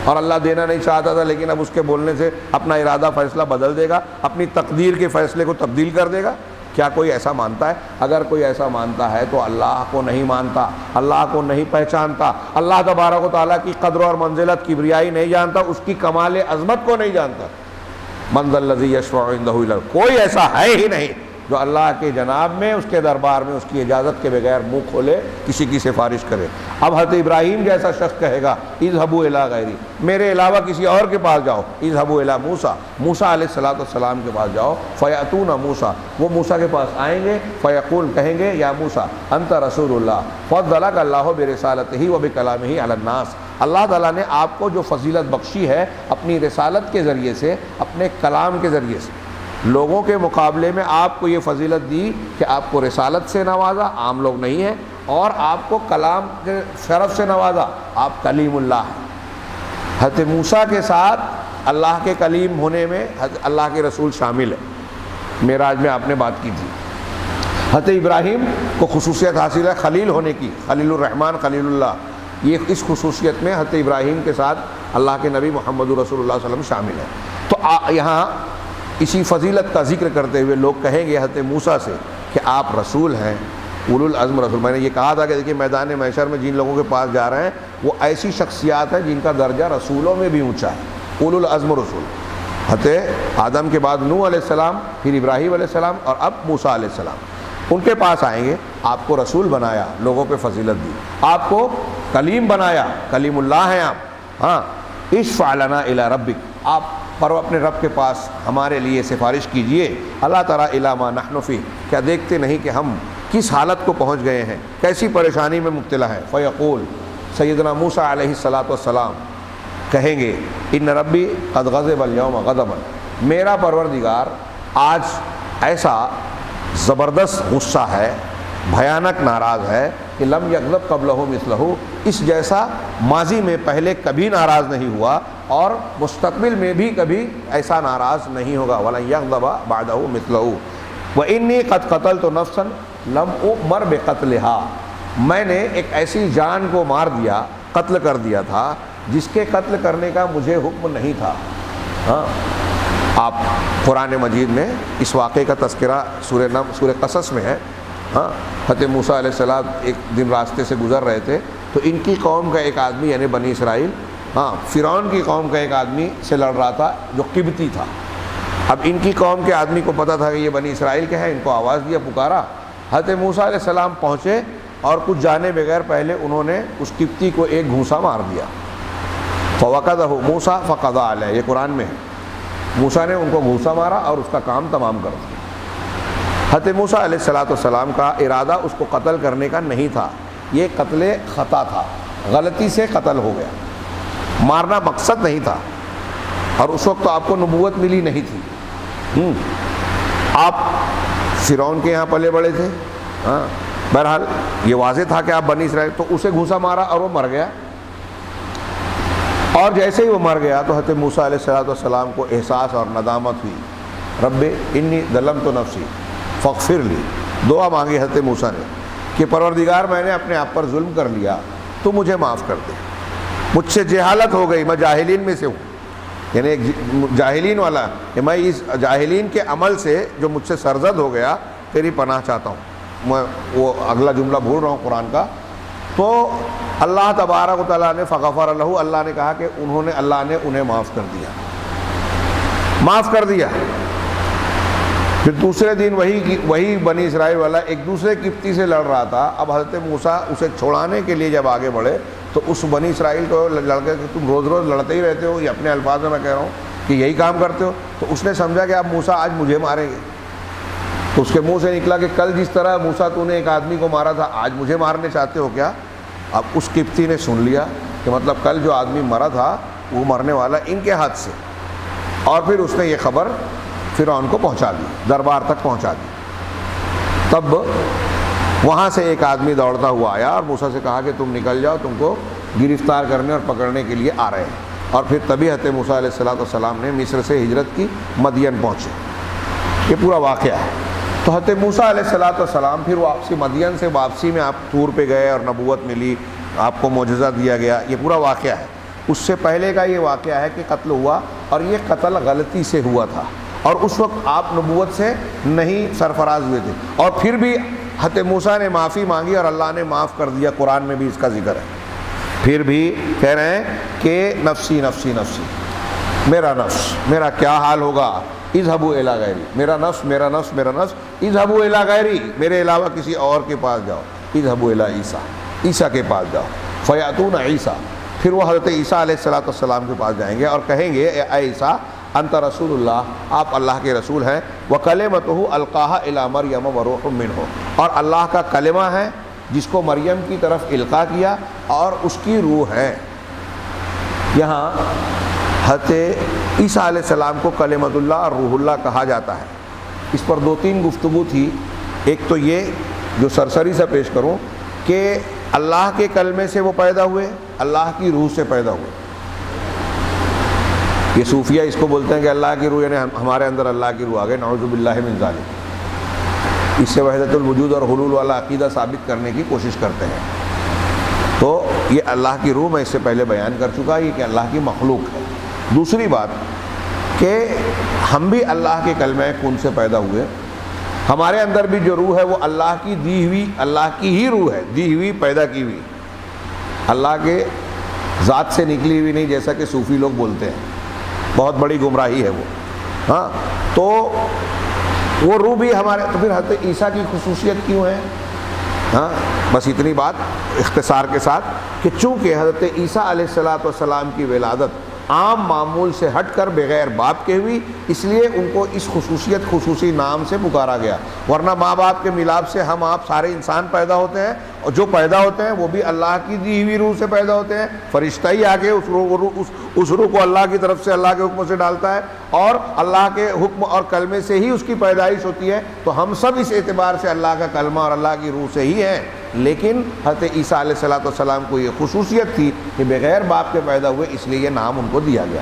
اور اللہ دینا نہیں چاہتا تھا لیکن اب اس کے بولنے سے اپنا ارادہ فیصلہ بدل دے گا، اپنی تقدیر کے فیصلے کو تبدیل کر دے گا. کیا کوئی ایسا مانتا ہے؟ اگر کوئی ایسا مانتا ہے تو اللہ کو نہیں مانتا، اللہ کو نہیں پہچانتا، اللہ تبارک و تعالیٰ کی قدر اور منزلت، کبریائی نہیں جانتا، اس کی کمال عظمت کو نہیں جانتا. من ذا الذی یشفع عنده الا، کوئی ایسا ہے ہی نہیں جو اللہ کے جناب میں، اس کے دربار میں اس کی اجازت کے بغیر منہ کھولے کسی کی سفارش کرے. اب حضرت ابراہیم جیسا شخص کہے گا اذهبوا الی غیری، میرے علاوہ کسی اور کے پاس جاؤ. اذهبوا الی موسیٰ، موسیٰ علیہ السلام کے پاس جاؤ. فیأتون موسیٰ، وہ موسیٰ کے پاس آئیں گے. فیقول، کہیں گے یا موسیٰ انت رسول اللہ فضلک اللہ برسالتہ وبکلامہ علی الناس، اللہ تعالیٰ نے آپ کو جو فضیلت بخشی ہے اپنی رسالت کے ذریعے سے، اپنے کلام کے ذریعے سے، لوگوں کے مقابلے میں آپ کو یہ فضیلت دی کہ آپ کو رسالت سے نوازا، عام لوگ نہیں ہیں، اور آپ کو کلام کے شرف سے نوازا، آپ کلیم اللہ ہیں. حضرت موسیٰ کے ساتھ اللہ کے کلیم ہونے میں اللہ کے رسول شامل ہے. معراج میں آپ نے بات کی تھی. حضرت ابراہیم کو خصوصیت حاصل ہے خلیل ہونے کی، خلیل الرحمن، خلیل اللہ. یہ اس خصوصیت میں حضرت ابراہیم کے ساتھ اللہ کے نبی محمد رسول اللہ صلی اللہ علیہ وسلم شامل ہے. تو یہاں اسی فضیلت کا ذکر کرتے ہوئے لوگ کہیں گے حضرت موسیٰ سے کہ آپ رسول ہیں، اولو العزم رسول. میں نے یہ کہا تھا کہ دیکھیے میدان محشر میں جن لوگوں کے پاس جا رہے ہیں وہ ایسی شخصیات ہیں جن کا درجہ رسولوں میں بھی اونچا ہے، اولو العزم رسول. حضرت آدم کے بعد نوح علیہ السلام، پھر ابراہیم علیہ السلام، اور اب موسیٰ علیہ السلام. ان کے پاس آئیں گے، آپ کو رسول بنایا، لوگوں پہ فضیلت دی، آپ کو کلیم بنایا، کلیم اللہ ہیں آپ. ہاں، اشفع لنا الی ربک، آپ پر اپنے رب کے پاس ہمارے لیے سفارش کیجئے. اللہ تری الی ما نحن فیہ، کیا دیکھتے نہیں کہ ہم کس حالت کو پہنچ گئے ہیں، کیسی پریشانی میں مبتلا ہیں. فیقول، سیدنا موسیٰ علیہ السلام کہیں گے ان ربی قد غضب اليوم غضبا، میرا پروردگار آج ایسا زبردست غصہ ہے، بھیانک ناراض ہے کہ لم یغضب قبلہ مثلہ، اس جیسا ماضی میں پہلے کبھی ناراض نہیں ہوا اور مستقبل میں بھی کبھی ایسا ناراض نہیں ہوگا. ولن یغضب بعدہ مثلہ. وانی قد قتلت نفسا لم امر بقتلها، میں نے ایک ایسی جان کو مار دیا، قتل کر دیا تھا جس کے قتل کرنے کا مجھے حکم نہیں تھا. ہاں، آپ قرآن مجید میں اس واقعے کا تذکرہ سورہ قصص میں ہے. ہاں، حضرت موسیٰ علیہ السلام ایک دن راستے سے گزر رہے تھے تو ان کی قوم کا ایک آدمی، یعنی بنی اسرائیل، ہاں فرعون کی قوم کا ایک آدمی سے لڑ رہا تھا جو قبطی تھا. اب ان کی قوم کے آدمی کو پتہ تھا کہ یہ بنی اسرائیل کے ہیں، ان کو آواز دیا، پکارا. حضرت موسیٰ علیہ السلام پہنچے اور کچھ جانے بغیر پہلے انہوں نے اس قبطی کو ایک گھونسا مار دیا. فوقذہ موسیٰ فقضى علیہ، یہ قرآن میں ہے. موسیٰ نے ان کو گھونسا مارا اور اس کا کام تمام کر دیا. حضرت موسیٰ علیہ السلام کا ارادہ اس کو قتل کرنے کا نہیں تھا، یہ قتل خطا تھا، غلطی سے قتل ہو گیا، مارنا مقصد نہیں تھا. اور اس وقت تو آپ کو نبوت ملی نہیں تھی، آپ فرعون کے یہاں پلے بڑے تھے. ہاں، بہرحال یہ واضح تھا کہ آپ بنی اسرائیل، تو اسے گھونسا مارا اور وہ مر گیا. اور جیسے ہی وہ مر گیا تو حضرت موسیٰ علیہ السلام کو احساس اور ندامت ہوئی. رب انی ظلمت نفسی فاغفر لی، دعا مانگی حضرت موسیٰ نے کہ پروردگار میں نے اپنے آپ پر ظلم کر لیا، تو مجھے معاف کر دے، مجھ سے جہالت ہو گئی، میں جاہلین میں سے ہوں. یعنی ایک جاہلین والا کہ میں اس جاہلین کے عمل سے جو مجھ سے سرزد ہو گیا، تیری پناہ چاہتا ہوں. میں وہ اگلا جملہ بھول رہا ہوں قرآن کا. تو اللہ تبارک و تعالیٰ نے فغفر لہ، اللہ نے کہا کہ اللہ نے انہیں معاف کر دیا، معاف کر دیا. پھر دوسرے دن وہی بنی اسرائیل والا ایک دوسرے قبطی سے لڑ رہا تھا. اب حضرت موسیٰ اسے چھوڑانے کے لیے جب آگے بڑھے تو اس بنی اسرائیل کو لڑکے کہ تم روز روز لڑتے ہی رہتے ہو، یہ اپنے الفاظ میں کہہ رہا ہوں کہ یہی کام کرتے ہو. تو اس نے سمجھا کہ اب موسیٰ آج مجھے ماریں گے. تو اس کے منہ سے نکلا کہ کل جس طرح موسیٰ تو نے ایک آدمی کو مارا تھا، آج مجھے مارنے چاہتے ہو کیا؟ اب اس قبطی نے سن لیا کہ مطلب کل جو آدمی مرا تھا وہ مرنے والا ان کے ہاتھ سے. اور پھر اس نے یہ خبر فرعون کو پہنچا دی، دربار تک پہنچا دی. تب وہاں سے ایک آدمی دوڑتا ہوا آیا اور موسیٰ سے کہا کہ تم نکل جاؤ، تم کو گرفتار کرنے اور پکڑنے کے لیے آ رہے ہیں. اور پھر تبھی حضرت موسیٰ علیہ السلام نے مصر سے ہجرت کی، مدین پہنچے. یہ پورا واقعہ ہے. تو حضرت موسیٰ علیہ السلام پھر واپسی مدین سے واپسی میں آپ طور پہ گئے اور نبوت ملی، آپ کو معجزہ دیا گیا، یہ پورا واقعہ ہے۔ اس سے پہلے کا یہ واقعہ ہے کہ قتل ہوا، اور یہ قتل غلطی سے ہوا تھا، اور اس وقت آپ نبوت سے نہیں سرفراز ہوئے تھے، اور پھر بھی حضرت موسیٰ نے معافی مانگی اور اللہ نے معاف کر دیا، قرآن میں بھی اس کا ذکر ہے۔ پھر بھی کہہ رہے ہیں کہ نفسی نفسی نفسی، میرا نفس، میرا کیا حال ہوگا، اذهبوا الی غیری، میرا نفس میرا نفس میرا نفس، اذهبوا الی غیری، میرے علاوہ کسی اور کے پاس جاؤ، اذهبوا الی عیسیٰ، عیسیٰ کے پاس جاؤ، فیاتون عیسیٰ، پھر وہ حضرت عیسیٰ علیہ السلام کے پاس جائیں گے اور کہیں گے اے عیسیٰ انت رسول اللہ، آپ اللہ کے رسول ہیں، وکلمتہ القاها الی مریم وروح منہ، اور اللہ کا کلمہ ہے جس کو مریم کی طرف القا کیا اور اس کی روح ہے۔ یہاں حضرت عیسیٰ علیہ السلام کو کلمۃ اللہ اور روح اللہ کہا جاتا ہے۔ اس پر دو تین گفتگو تھی، ایک تو یہ جو سرسری سا پیش کروں کہ اللہ کے کلمے سے وہ پیدا ہوئے، اللہ کی روح سے پیدا ہوئے۔ یہ صوفیہ اس کو بولتے ہیں کہ اللہ کی روح، یعنی ہمارے اندر اللہ کی روح آ گئی، نعوذ باللہ من ذالک۔ اس سے وحدت الوجود اور حلول والا عقیدہ ثابت کرنے کی کوشش کرتے ہیں۔ تو یہ اللہ کی روح میں اس سے پہلے بیان کر چکا، یہ کہ اللہ کی مخلوق ہے۔ دوسری بات کہ ہم بھی اللہ کے کلمہ کن سے پیدا ہوئے، ہمارے اندر بھی جو روح ہے وہ اللہ کی دی ہوئی، اللہ کی ہی روح ہے، دی ہوئی، پیدا کی ہوئی، اللہ کے ذات سے نکلی ہوئی نہیں، جیسا کہ صوفی لوگ بولتے ہیں، بہت بڑی گمراہی ہے وہ۔ ہاں، تو وہ روح بھی ہمارے، تو پھر حضرت عیسیٰ کی خصوصیت کیوں ہے؟ ہاں، بس اتنی بات اختصار کے ساتھ کہ چونکہ حضرت عیسیٰ علیہ السلام کی ولادت عام معمول سے ہٹ کر بغیر باپ کے ہوئی، اس لیے ان کو اس خصوصیت، خصوصی نام سے پکارا گیا، ورنہ ماں باپ کے ملاپ سے ہم آپ سارے انسان پیدا ہوتے ہیں، اور جو پیدا ہوتے ہیں وہ بھی اللہ کی دی ہوئی روح سے پیدا ہوتے ہیں۔ فرشتہ ہی آ کے اس روح کو اللہ کی طرف سے، اللہ کے حکم سے ڈالتا ہے، اور اللہ کے حکم اور کلمے سے ہی اس کی پیدائش ہوتی ہے۔ تو ہم سب اس اعتبار سے اللہ کا کلمہ اور اللہ کی روح سے ہی ہیں، لیکن حضرت عیسیٰ علیہ السلام کو یہ خصوصیت تھی کہ بغیر باپ کے پیدا ہوئے، اس لیے یہ نام ان کو دیا گیا،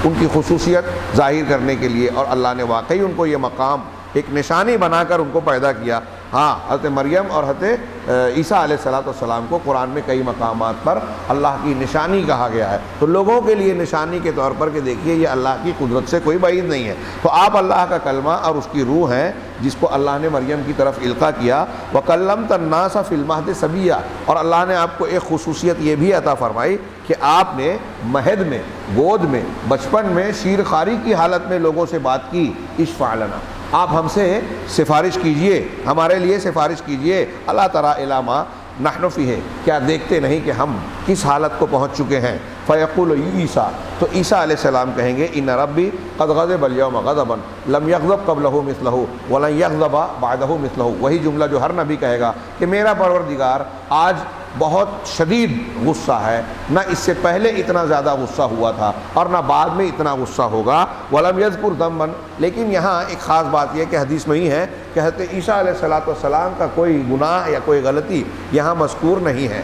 ان کی خصوصیت ظاہر کرنے کے لیے، اور اللہ نے واقعی ان کو یہ مقام ایک نشانی بنا کر ان کو پیدا کیا۔ ہاں، حضرت مریم اور حضرت عیسیٰ علیہ السلام کو قرآن میں کئی مقامات پر اللہ کی نشانی کہا گیا ہے، تو لوگوں کے لیے نشانی کے طور پر کہ دیکھیے یہ اللہ کی قدرت سے کوئی بعید نہیں ہے۔ تو آپ اللہ کا کلمہ اور اس کی روح ہیں جس کو اللہ نے مریم کی طرف القا کیا۔ وَكَلَّمْتَ النَّاسَ فِي الْمَهْدِ صَبِيًّا، اور اللہ نے آپ کو ایک خصوصیت یہ بھی عطا فرمائی کہ آپ نے مہد میں، گود میں، بچپن میں شیر خواری کی حالت میں لوگوں سے بات کی، اشفع لنا، آپ ہم سے سفارش کیجئے، ہمارے لیے سفارش کیجئے، اللہ تری الی ما نحن فیہ، کیا دیکھتے نہیں کہ ہم کس حالت کو پہنچ چکے ہیں۔ فیقول عیسیٰ، تو عیسیٰ علیہ السلام کہیں گے ان ربی قد غضب اليوم غضبا لم یغضب قبلہ مثلہ ولن یغضب بعدہ مثلہ، وہی جملہ جو ہر نبی کہے گا کہ میرا پروردگار آج بہت شدید غصہ ہے، نہ اس سے پہلے اتنا زیادہ غصہ ہوا تھا اور نہ بعد میں اتنا غصہ ہوگا۔ ولم یذکر ذنبا، لیکن یہاں ایک خاص بات یہ کہ حدیث میں ہی ہے کہ حضرت عیسیٰ علیہ السلام کا کوئی گناہ یا کوئی غلطی یہاں مذکور نہیں ہے۔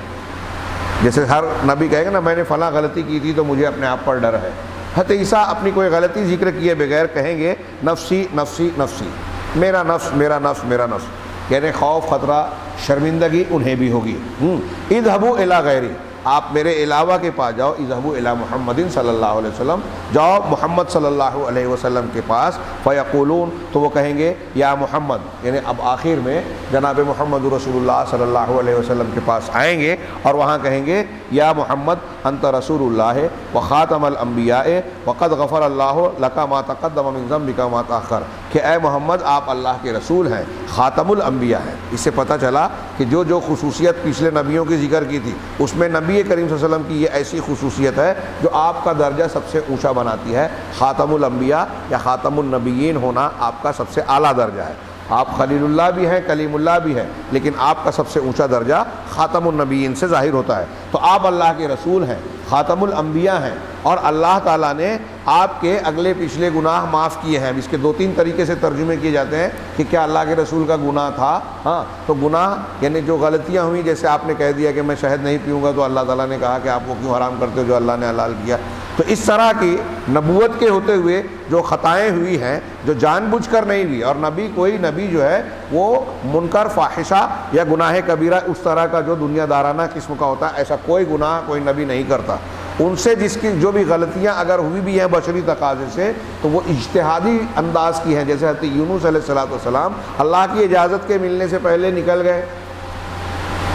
جیسے ہر نبی کہے گا نا میں نے فلاں غلطی کی تھی تو مجھے اپنے آپ پر ڈر ہے، حضرت عیسیٰ اپنی کوئی غلطی ذکر کیے بغیر کہیں گے نفسی نفسی نفسی، میرا نفس میرا نفس میرا نفس، یعنی خوف، خطرہ، شرمندگی انہیں بھی ہوگی۔ اذهبوا الی غیری، آپ میرے علاوہ کے پاس جاؤ، اذهبوا الی محمد صلی اللہ علیہ وسلم، جاؤ محمد صلی اللہ علیہ وسلم کے پاس، فیقولون، تو وہ کہیں گے یا محمد، یعنی اب آخر میں جناب محمد رسول اللہ صلی اللہ علیہ وسلم کے پاس آئیں گے اور وہاں کہیں گے یا محمد انت رسول اللہ وخاتم الانبیاء وقد غفر اللہ لک ما تقدم من ذنبک وما تاخر، کہ اے محمد آپ اللہ کے رسول ہیں، خاتم الانبیاء ہیں۔ اس سے پتہ چلا کہ جو خصوصیت پچھلے نبیوں کی ذکر کی تھی اس میں نبی کریم صلی اللہ علیہ وسلم کی یہ ایسی خصوصیت ہے جو آپ کا درجہ سب سے اونچا بناتی ہے۔ خاتم الانبیاء یا خاتم النبیین ہونا آپ کا سب سے اعلیٰ درجہ ہے۔ آپ خلیل اللہ بھی ہیں، کلیم اللہ بھی ہیں، لیکن آپ کا سب سے اونچا درجہ خاتم النبیین سے ظاہر ہوتا ہے۔ تو آپ اللہ کے رسول ہیں، خاتم الانبیاء ہیں، اور اللہ تعالیٰ نے آپ کے اگلے پچھلے گناہ معاف کیے ہیں۔ اس کے دو تین طریقے سے ترجمے کیے جاتے ہیں کہ کیا اللہ کے رسول کا گناہ تھا؟ ہاں، تو گناہ یعنی جو غلطیاں ہوئیں، جیسے آپ نے کہہ دیا کہ میں شہد نہیں پیوں گا تو اللہ تعالیٰ نے کہا کہ آپ وہ کیوں حرام کرتے ہو جو اللہ نے حلال کیا، تو اس طرح کی نبوت کے ہوتے ہوئے جو خطائیں ہوئی ہیں جو جان بوجھ کر نہیں ہوئی، اور کوئی نبی جو ہے وہ منکر فاحشہ یا گناہ کبیرہ اس طرح کا جو دنیا دارانہ قسم کا ہوتا ہے، ایسا کوئی گناہ کوئی نبی نہیں کرتا۔ ان سے جس کی جو بھی غلطیاں اگر ہوئی بھی ہیں بشری تقاضے سے تو وہ اجتہادی انداز کی ہیں، جیسے حضرت یونس علیہ السلام اللہ کی اجازت کے ملنے سے پہلے نکل گئے،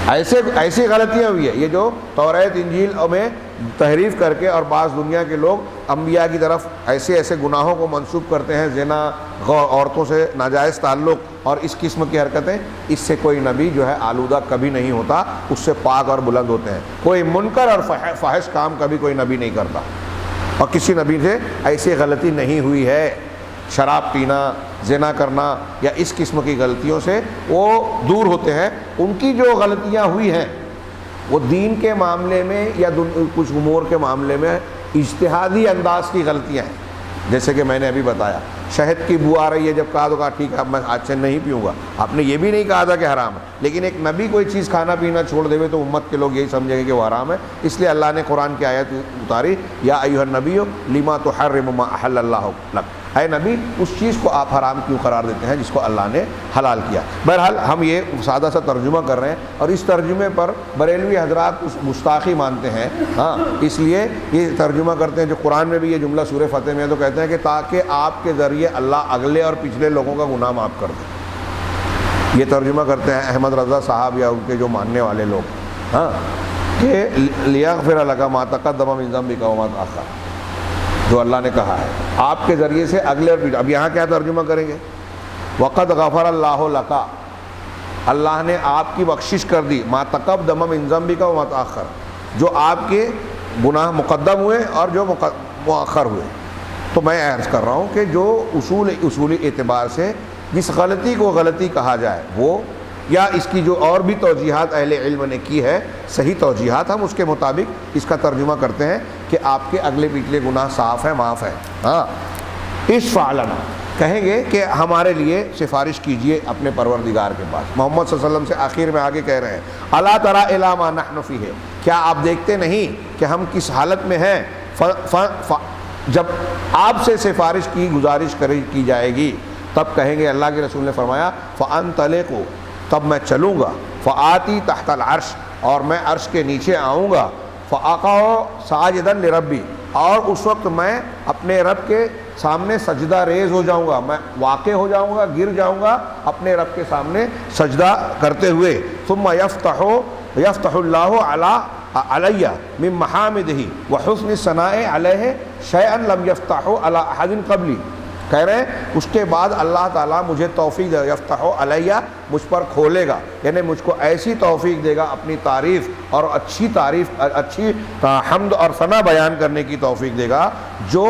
ایسی غلطیاں ہوئی ہیں۔ یہ جو توریت انجیل میں تحریف کر کے اور بعض دنیا کے لوگ انبیاء کی طرف ایسے گناہوں کو منسوب کرتے ہیں، زنا، عورتوں سے ناجائز تعلق اور اس قسم کی حرکتیں، اس سے کوئی نبی جو ہے آلودہ کبھی نہیں ہوتا، اس سے پاک اور بلند ہوتے ہیں۔ کوئی منکر اور فاحش کام کبھی کوئی نبی نہیں کرتا، اور کسی نبی سے ایسی غلطی نہیں ہوئی ہے۔ شراب پینا، زنا کرنا یا اس قسم کی غلطیوں سے وہ دور ہوتے ہیں۔ ان کی جو غلطیاں ہوئی ہیں وہ دین کے معاملے میں یا کچھ امور کے معاملے میں اجتہادی انداز کی غلطیاں ہیں، جیسے کہ میں نے ابھی بتایا شہد کی بو آ رہی ہے، جب کہا تو کہا ٹھیک ہے اب میں آج سے نہیں پیوں گا۔ آپ نے یہ بھی نہیں کہا تھا کہ حرام ہے، لیکن ایک نبی کوئی چیز کھانا پینا چھوڑ دے تو امت کے لوگ یہی سمجھیں گے کہ وہ حرام ہے، اس لیے اللہ نے قرآن کی آیت اتاری، یا ایھا النبی لما تحرم ما احل اللہ لک، اے نبی اس چیز کو آپ حرام کیوں قرار دیتے ہیں جس کو اللہ نے حلال کیا۔ بہرحال ہم یہ سادہ سا ترجمہ کر رہے ہیں، اور اس ترجمے پر بریلوی حضرات اس گستاخی مانتے ہیں، اس لیے یہ ترجمہ کرتے ہیں۔ جو قرآن میں بھی یہ جملہ سورہ فتح میں ہے تو کہتے ہیں کہ تاکہ آپ کے ذریعے اللہ اگلے اور پچھلے لوگوں کا گناہ معاف کر دے۔ یہ ترجمہ کرتے ہیں احمد رضا صاحب یا ان کے جو ماننے والے لوگ، کہ لیغفر لک ما تقدم من ذنبک وما تأخر، جو اللہ نے کہا ہے آپ کے ذریعے سے اگلے اور پچھلے۔ اب یہاں کیا ترجمہ کریں گے؟ وقد غفر اللہ لک، اللہ نے آپ کی بخشش کر دی، ما تقدم من ذنبک وما تأخر، جو آپ کے گناہ مقدم ہوئے اور جو مؤخر ہوئے۔ تو میں عرض کر رہا ہوں کہ جو اصولی اعتبار سے جس غلطی کو غلطی کہا جائے وہ، یا اس کی جو اور بھی توجیحات اہل علم نے کی ہے صحیح توجیحات، ہم اس کے مطابق اس کا ترجمہ کرتے ہیں کہ آپ کے اگلے پچھلے گناہ صاف ہیں، معاف ہیں۔ اشفع لنا، کہیں گے کہ ہمارے لیے سفارش کیجئے اپنے پروردگار کے پاس۔ محمد صلی اللہ علیہ وسلم سے آخر میں آگے کہہ رہے ہیں الا تری الی ما نحن فیہ، کیا آپ دیکھتے نہیں کہ ہم کس حالت میں ہیں؟ جب آپ سے سفارش کی گزارش کی جائے گی تب کہیں گے، اللہ کے رسول نے فرمایا فانطلقوا، تب میں چلوں گا، فآتی تحت العرش، اور میں عرش کے نیچے آؤں گا، فاقع ساجدا لربی، اور اس وقت میں اپنے رب کے سامنے سجدہ ریز ہو جاؤں گا، میں واقع ہو جاؤں گا، گر جاؤں گا اپنے رب کے سامنے سجدہ کرتے ہوئے۔ ثم یفتح اللہ علی من محامدہ وحسن الثناء علیہ شیئا لم یفتح علی احد قبلی، کہہ رہے ہیں اس کے بعد اللہ تعالیٰ مجھے توفیق دے، یفتح علیہ، مجھ پر کھولے گا، یعنی مجھ کو ایسی توفیق دے گا اپنی تعریف اور اچھی حمد اور ثنا بیان کرنے کی توفیق دے گا، جو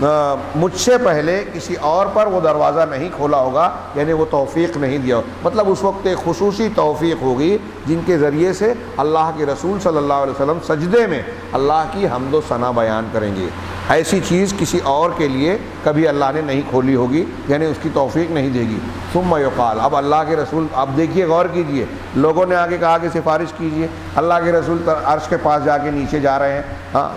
مجھ سے پہلے کسی اور پر وہ دروازہ نہیں کھولا ہوگا، یعنی وہ توفیق نہیں دیا ہوگا۔ مطلب اس وقت ایک خصوصی توفیق ہوگی جن کے ذریعے سے اللہ کے رسول صلی اللہ علیہ وسلم سجدے میں اللہ کی حمد و ثنا بیان کریں گے۔ ایسی چیز کسی اور کے لیے کبھی اللہ نے نہیں کھولی ہوگی، یعنی اس کی توفیق نہیں دے گی۔ ثم یقال، اب اللہ کے رسول، اب دیکھیے غور کیجئے، لوگوں نے آگے کہا کہ سفارش کیجئے، اللہ کے رسول عرش کے پاس جا کے نیچے جا رہے ہیں،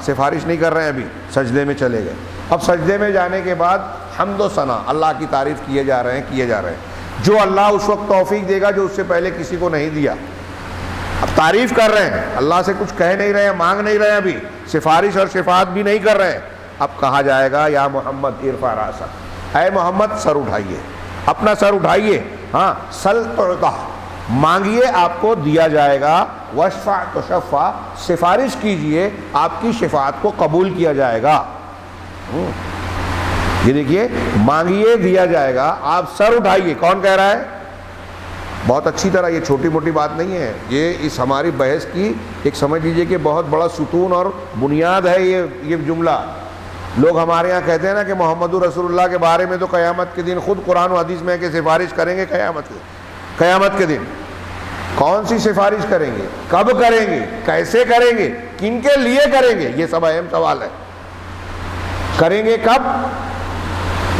سفارش نہیں کر رہے ہیں، ابھی سجدے میں چلے گئے۔ اب سجدے میں جانے کے بعد حمد و ثنا، اللہ کی تعریف کیے جا رہے ہیں، جو اللہ اس وقت توفیق دے گا جو اس سے پہلے کسی کو نہیں دیا۔ اب تعریف کر رہے ہیں، اللہ سے کچھ کہہ نہیں رہے ہیں، مانگ نہیں رہے ہیں، ابھی سفارش اور شفاعت بھی نہیں کر رہے ہیں۔ اب کہا جائے گا یا محمد ارفع راسک، اے محمد سر اٹھائیے، اپنا سر اٹھائیے، سل تعطا، مانگیے آپ کو دیا جائے گا، واشفع تشفع، سفارش کیجئے آپ کی شفاعت کو قبول کیا جائے گا۔ یہ دیکھیے، مانگیے دیا جائے گا، آپ سر اٹھائیے، کون کہہ رہا ہے؟ بہت اچھی طرح، یہ چھوٹی موٹی بات نہیں ہے، یہ اس ہماری بحث کی ایک سمجھ لیجئے کہ بہت بڑا ستون اور بنیاد ہے یہ جملہ۔ لوگ ہمارے یہاں کہتے ہیں نا کہ محمد رسول اللہ کے بارے میں تو قیامت کے دن خود قرآن و حدیث میں کہ سفارش کریں گے قیامت کے دن۔ کون سی سفارش کریں گے؟ کب کریں گے؟ کیسے کریں گے؟ کن کے لیے کریں گے؟ یہ سب اہم سوال ہے۔ کریں گے کب؟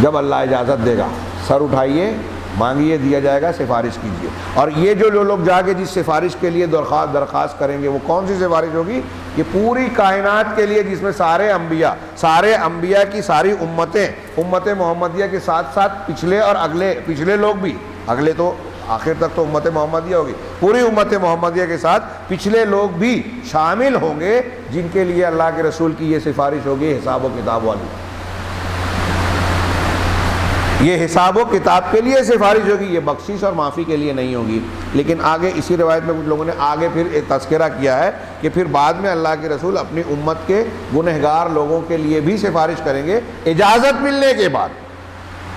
جب اللہ اجازت دے گا۔ سر اٹھائیے، مانگیے دیا جائے گا، سفارش کیجیے۔ اور یہ جو لوگ جا کے جس سفارش کے لیے درخواست کریں گے، وہ کون سی سفارش ہوگی؟ یہ پوری کائنات کے لیے، جس میں سارے انبیاء کی ساری امتیں، امت محمدیہ کے ساتھ ساتھ پچھلے اور پچھلے لوگ بھی، اگلے تو آخر تک تو امت محمدیہ ہوگی، پوری امت محمدیہ کے ساتھ پچھلے لوگ بھی شامل ہوں گے، جن کے لیے اللہ کے رسول کی یہ سفارش ہوگی حساب و کتاب والی۔ یہ حساب و کتاب کے لیے سفارش ہوگی، یہ بخشش اور معافی کے لیے نہیں ہوگی۔ لیکن آگے اسی روایت میں کچھ لوگوں نے آگے پھر ایک تذکرہ کیا ہے کہ پھر بعد میں اللہ کے رسول اپنی امت کے گنہگار لوگوں کے لیے بھی سفارش کریں گے اجازت ملنے کے بعد۔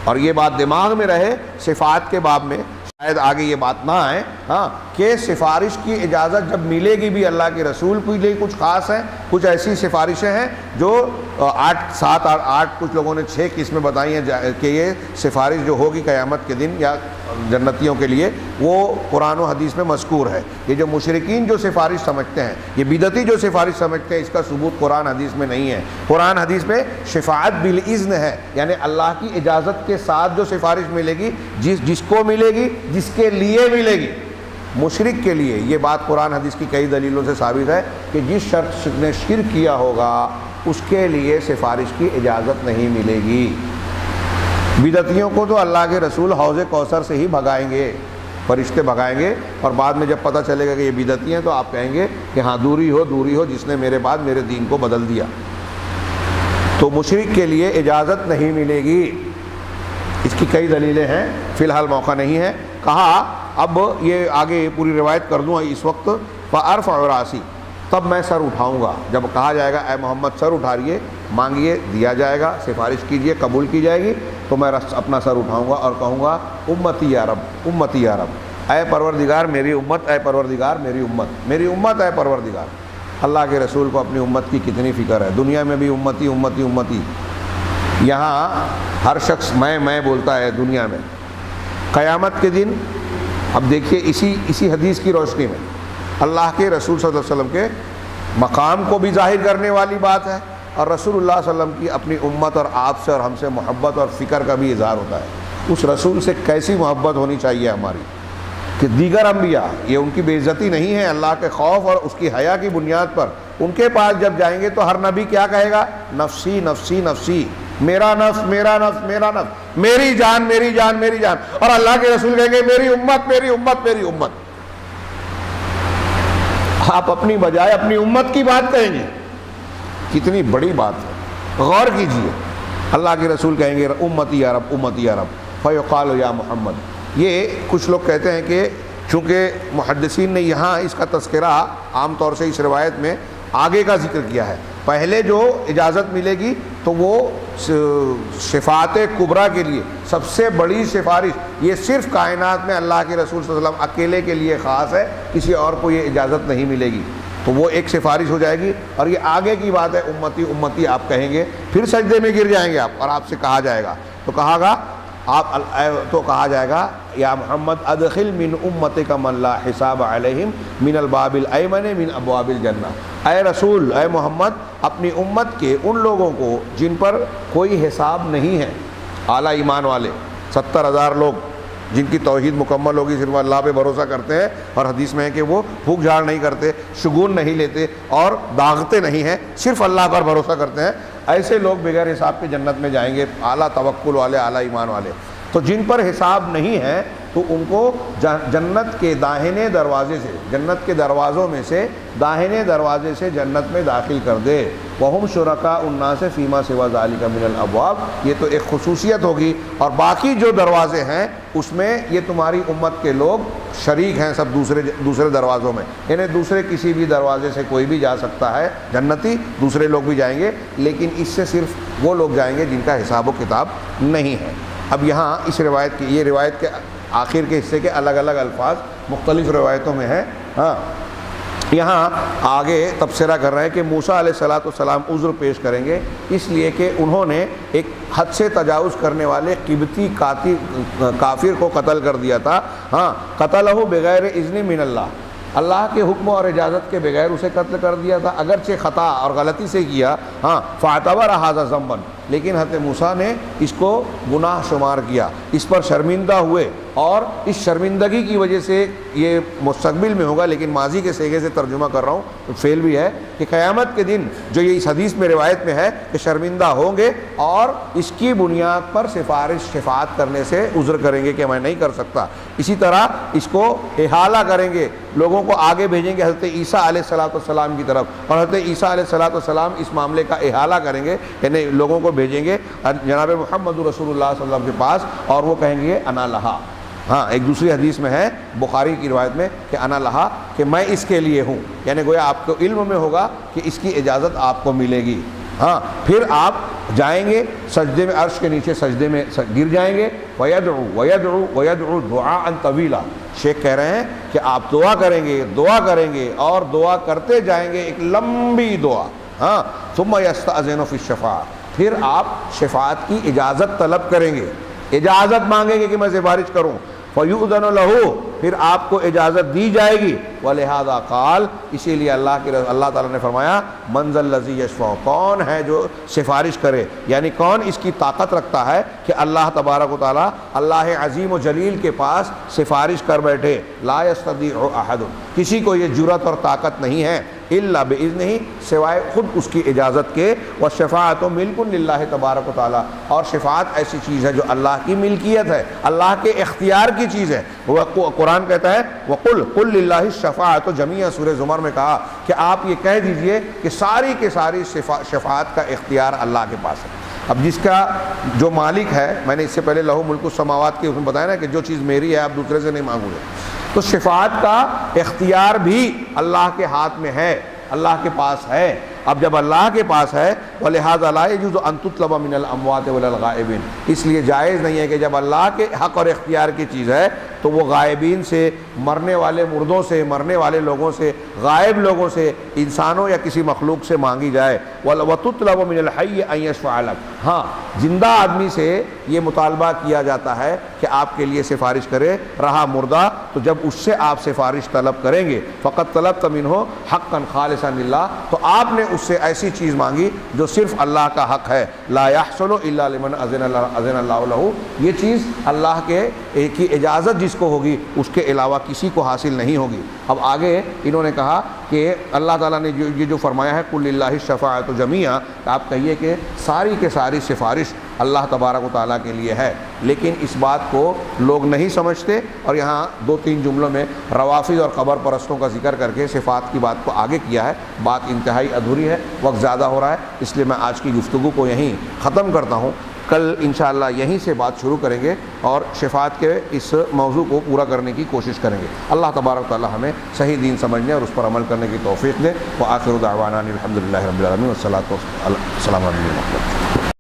اور یہ بات دماغ میں رہے، صفات کے باب میں شاید آگے یہ بات نہ آئے، ہاں، کہ سفارش کی اجازت جب ملے گی بھی اللہ کے رسول کے لیے کچھ خاص ہیں، کچھ ایسی سفارشیں ہیں جو 8 کچھ لوگوں نے 6 قسمیں بتائی ہیں کہ یہ سفارش جو ہوگی قیامت کے دن یا جنتیوں کے لیے، وہ قرآن و حدیث میں مذکور ہے۔ یہ جو مشرکین جو سفارش سمجھتے ہیں، یہ بدعتی جو سفارش سمجھتے ہیں، اس کا ثبوت قرآن حدیث میں نہیں ہے۔ قرآن حدیث میں شفاعت بالاذن ہے، یعنی اللہ کی اجازت کے ساتھ جو سفارش ملے گی، جس کو ملے گی، جس کے لیے ملے گی۔ مشرک کے لیے یہ بات قرآن حدیث کی کئی دلیلوں سے ثابت ہے کہ جس شخص نے شرک کیا ہوگا اس کے لیے سفارش کی اجازت نہیں ملے گی۔ بدعتیوں کو تو اللہ کے رسول حوض کوثر سے ہی بھگائیں گے، فرشتے بھگائیں گے، اور بعد میں جب پتہ چلے گا کہ یہ بدعتی ہیں تو آپ کہیں گے کہ ہاں دوری ہو جس نے میرے بعد میرے دین کو بدل دیا۔ تو مشرک کے لیے اجازت نہیں ملے گی۔ اس کی کئی دلیلیں ہیں، فی الحال موقع نہیں ہے۔ کہا اب یہ آگے پوری روایت کر دوں اس وقت، فَأَرْفَعُ رَأْسِي، تب میں سر اٹھاؤں گا۔ جب کہا جائے گا اے محمد سر اٹھائیے، مانگیے دیا جائے گا، سفارش کیجئے قبول کی جائے گی، تو میں اپنا سر اٹھاؤں گا اور کہوں گا امتی یا رب، امتی یا رب، اے پروردگار میری امت، اے پروردگار میری امت، میری امت اے پروردگار۔ اللہ کے رسول کو اپنی امت کی کتنی فکر ہے، دنیا میں بھی امتی امتی امتی، یہاں ہر شخص میں بولتا ہے دنیا میں۔ قیامت کے دن اب دیکھیے اسی حدیث کی روشنی میں اللہ کے رسول صلی اللہ علیہ وسلم کے مقام کو بھی ظاہر کرنے والی بات ہے، اور رسول اللہ صلی اللہ علیہ وسلم کی اپنی امت اور آپ سے اور ہم سے محبت اور فکر کا بھی اظہار ہوتا ہے۔ اس رسول سے کیسی محبت ہونی چاہیے ہماری کہ دیگر انبیاء، یہ ان کی بے عزتی نہیں ہے، اللہ کے خوف اور اس کی حیا کی بنیاد پر ان کے پاس جب جائیں گے تو ہر نبی کیا کہے گا؟ نفسی نفسی نفسی، میرا نفس میرا نفس میرا نفس، میری جان میری جان میری جان، اور اللہ کے رسول کہیں گے میری امت میری امت میری امت۔ آپ اپنی بجائے اپنی امت کی بات کہیں گے، کتنی بڑی بات ہے، غور کیجئے۔ اللہ کے رسول کہیں گے امتی یا رب امتی یا رب، فیقال یا محمد۔ یہ کچھ لوگ کہتے ہیں کہ چونکہ محدثین نے یہاں اس کا تذکرہ عام طور سے اس روایت میں آگے کا ذکر کیا ہے، پہلے جو اجازت ملے گی تو وہ شفاعت کبریٰ کے لیے سب سے بڑی سفارش، یہ صرف کائنات میں اللہ کے رسول صلی اللہ علیہ وسلم اکیلے کے لیے خاص ہے، کسی اور کو یہ اجازت نہیں ملے گی، تو وہ ایک سفارش ہو جائے گی۔ اور یہ آگے کی بات ہے، امتی امتی آپ کہیں گے، پھر سجدے میں گر جائیں گے آپ، اور آپ سے کہا جائے گا تو کہا جائے گا یا محمد ادخل من امتک من لا حساب علیہم من الباب الایمن من ابواب الجنہ، اے رسول اے محمد اپنی امت کے ان لوگوں کو جن پر کوئی حساب نہیں ہے، اعلیٰ ایمان والے 70,000 لوگ جن کی توحید مکمل ہوگی، صرف اللہ پہ بھروسہ کرتے ہیں، اور حدیث میں ہے کہ وہ پھونک جھاڑ نہیں کرتے، شگون نہیں لیتے اور داغتے نہیں ہیں، صرف اللہ پر بھروسہ کرتے ہیں، ایسے لوگ بغیر حساب کے جنت میں جائیں گے، اعلیٰ توکل والے، اعلیٰ ایمان والے۔ تو جن پر حساب نہیں ہے تو ان کو جنت کے داہنے دروازے سے، جنت کے دروازوں میں سے داہنے دروازے سے جنت میں داخل کر دے۔ وَهُمْ شُرَكَاءُ النَّاسِ فِي مَا سِوَى ذَلِكَ مِنَ الْأَبْوَابِ، یہ تو ایک خصوصیت ہوگی، اور باقی جو دروازے ہیں اس میں یہ تمہاری امت کے لوگ شریک ہیں، سب دوسرے دروازوں میں، یعنی دوسرے کسی بھی دروازے سے کوئی بھی جا سکتا ہے جنتی، دوسرے لوگ بھی جائیں گے، لیکن اس سے صرف وہ لوگ جائیں گے جن کا حساب و کتاب نہیں ہے۔ اب یہاں اس روایت کی، یہ روایت کے آخر کے حصے کے الگ الگ الفاظ مختلف روایتوں میں ہیں، ہاں یہاں آگے تبصرہ کر رہے ہیں کہ موسیٰ علیہ السلام عذر پیش کریں گے، اس لیے کہ انہوں نے ایک حد سے تجاوز کرنے والے قبطی کافر کو قتل کر دیا تھا، ہاں قتلہ بغیر اذن من اللہ، اللہ کے حکم اور اجازت کے بغیر اسے قتل کر دیا تھا، اگرچہ خطا اور غلطی سے کیا، ہاں فاعتبر ھذا ذنبا، لیکن حضرت موسیٰ نے اس کو گناہ شمار کیا، اس پر شرمندہ ہوئے، اور اس شرمندگی کی وجہ سے یہ مستقبل میں ہوگا لیکن ماضی کے صیغے سے ترجمہ کر رہا ہوں تو فعل بھی ہے کہ قیامت کے دن جو یہ اس حدیث میں روایت میں ہے کہ شرمندہ ہوں گے اور اس کی بنیاد پر شفاعت کرنے سے عذر کریں گے کہ میں نہیں کر سکتا۔ اسی طرح اس کو احالہ کریں گے، لوگوں کو آگے بھیجیں گے حضرت عیسیٰ علیہ السلام کی طرف، اور حضرت عیسیٰ علیہ السلام اس معاملے کا احالہ کریں گے، یعنی لوگوں کو بھیجیں گے جناب محمد رسول اللہ صلی اللہ علیہ وسلم کے پاس، اور وہ کہیں گے انا لہا۔ ہاں ایک دوسری حدیث میں ہے بخاری کی روایت میں کہ انا لہا، کہ میں اس کے لیے ہوں، یعنی گویا آپ کو علم میں ہوگا کہ اس کی اجازت آپ کو ملے گی۔ ہاں پھر آپ جائیں گے سجدے میں، عرش کے نیچے سجدے میں گر جائیں گے، وَيَدْعُو دُعَاءً طَوِيلًا۔ شیخ کہہ رہے ہیں کہ آپ دعا کریں گے اور دعا کرتے جائیں گے، ایک لمبی دعا۔ ہاں ثُمَّ يَسْتَأْذِنُ فِي الشَّفَاعَةِ، پھر آپ شفاعت کی اجازت طلب کریں گے، اجازت مانگیں گے کہ میں سفارش کروں۔ فَيُؤْذَنُ لَهُ، پھر آپ کو اجازت دی جائے گی۔ وَلِهَذَا قال، اسی لیے اللہ تعالیٰ نے فرمایا مَنْ ذَا الَّذِي يَشْفَعُ، کون ہے جو سفارش کرے، یعنی کون اس کی طاقت رکھتا ہے کہ اللہ تبارک و تعالیٰ اللہ عظیم و جلیل کے پاس سفارش کر بیٹھے۔ لا يستطيع احد، کسی کو یہ جرأت اور طاقت نہیں ہے، الا باذنہ، سوائے خود اس کی اجازت کے۔ والشفاعۃ ملک للہ تبارک و تعالیٰ، اور شفاعت ایسی چیز ہے جو اللہ کی ملکیت ہے، اللہ کے اختیار کی چیز ہے۔ وہ قرآن کہتا ہے وَقُلْ لِلَّهِ الشَّفَاعَةُ جَمِيعًا، سورہ زمر میں کہا کہ آپ یہ کہہ دیجئے کہ ساری کے ساری شفاعت کا اختیار اللہ کے پاس ہے۔ اب جس کا جو مالک ہے، میں نے اس سے پہلے لہو ملک السماوات کے اس میں بتایا نا کہ جو چیز میری ہے آپ دوسرے سے نہیں مانگو گے، تو شفاعت کا اختیار بھی اللہ کے ہاتھ میں ہے، اللہ کے پاس ہے۔ اب جب اللہ کے پاس ہے وَلِهَذَا لَا يَجُوزُ أَن تُطْلَبَ مِنَ الْأَمْوَاتِ وَلَا الْغَائِبِينَ، اس لیے جائز نہیں ہے کہ جب اللہ کے حق اور اختیار کی چیز ہے تو وہ غائبین سے، مرنے والے مردوں سے، مرنے والے لوگوں سے، غائب لوگوں سے، انسانوں یا کسی مخلوق سے مانگی جائے۔ وَتُطْلَبُ مِنَ الْحَيِّ أَن يَشْفَعَ لَكَ، ہاں زندہ آدمی سے یہ مطالبہ کیا جاتا ہے کہ آپ کے لیے سفارش کرے، رہا مردہ تو جب اس سے آپ سفارش طلب کریں گے فقط طلبت منہ حقا خالصا للہ، تو آپ نے اس سے ایسی چیز مانگی جو صرف اللہ کا حق ہے۔ لا يحصل الا لمن اذن اللہ لہ، یہ چیز اللہ کے کی اجازت جس کو ہوگی اس کے علاوہ کسی کو حاصل نہیں ہوگی۔ اب آگے انہوں نے کہا کہ اللہ تعالیٰ نے یہ جو فرمایا ہے قُلْ لِلَّهِ الشَّفَاعَةُ جَمِيعًا، آپ کہیے کہ ساری کے ساری سفارش اللہ تبارک و تعالیٰ کے لیے ہے، لیکن اس بات کو لوگ نہیں سمجھتے، اور یہاں دو تین جملوں میں روافض اور قبر پرستوں کا ذکر کر کے صفات کی بات کو آگے کیا ہے۔ بات انتہائی ادھوری ہے، وقت زیادہ ہو رہا ہے، اس لیے میں آج کی گفتگو کو یہیں ختم کرتا ہوں۔ کل انشاءاللہ یہیں سے بات شروع کریں گے اور شفاعت کے اس موضوع کو پورا کرنے کی کوشش کریں گے۔ اللہ تبارک و تعالی ہمیں صحیح دین سمجھنے اور اس پر عمل کرنے کی توفیق دے۔ وآخر دعوانا الحمدللہ رب العالمین والصلاۃ والسلام علیہ وسلم۔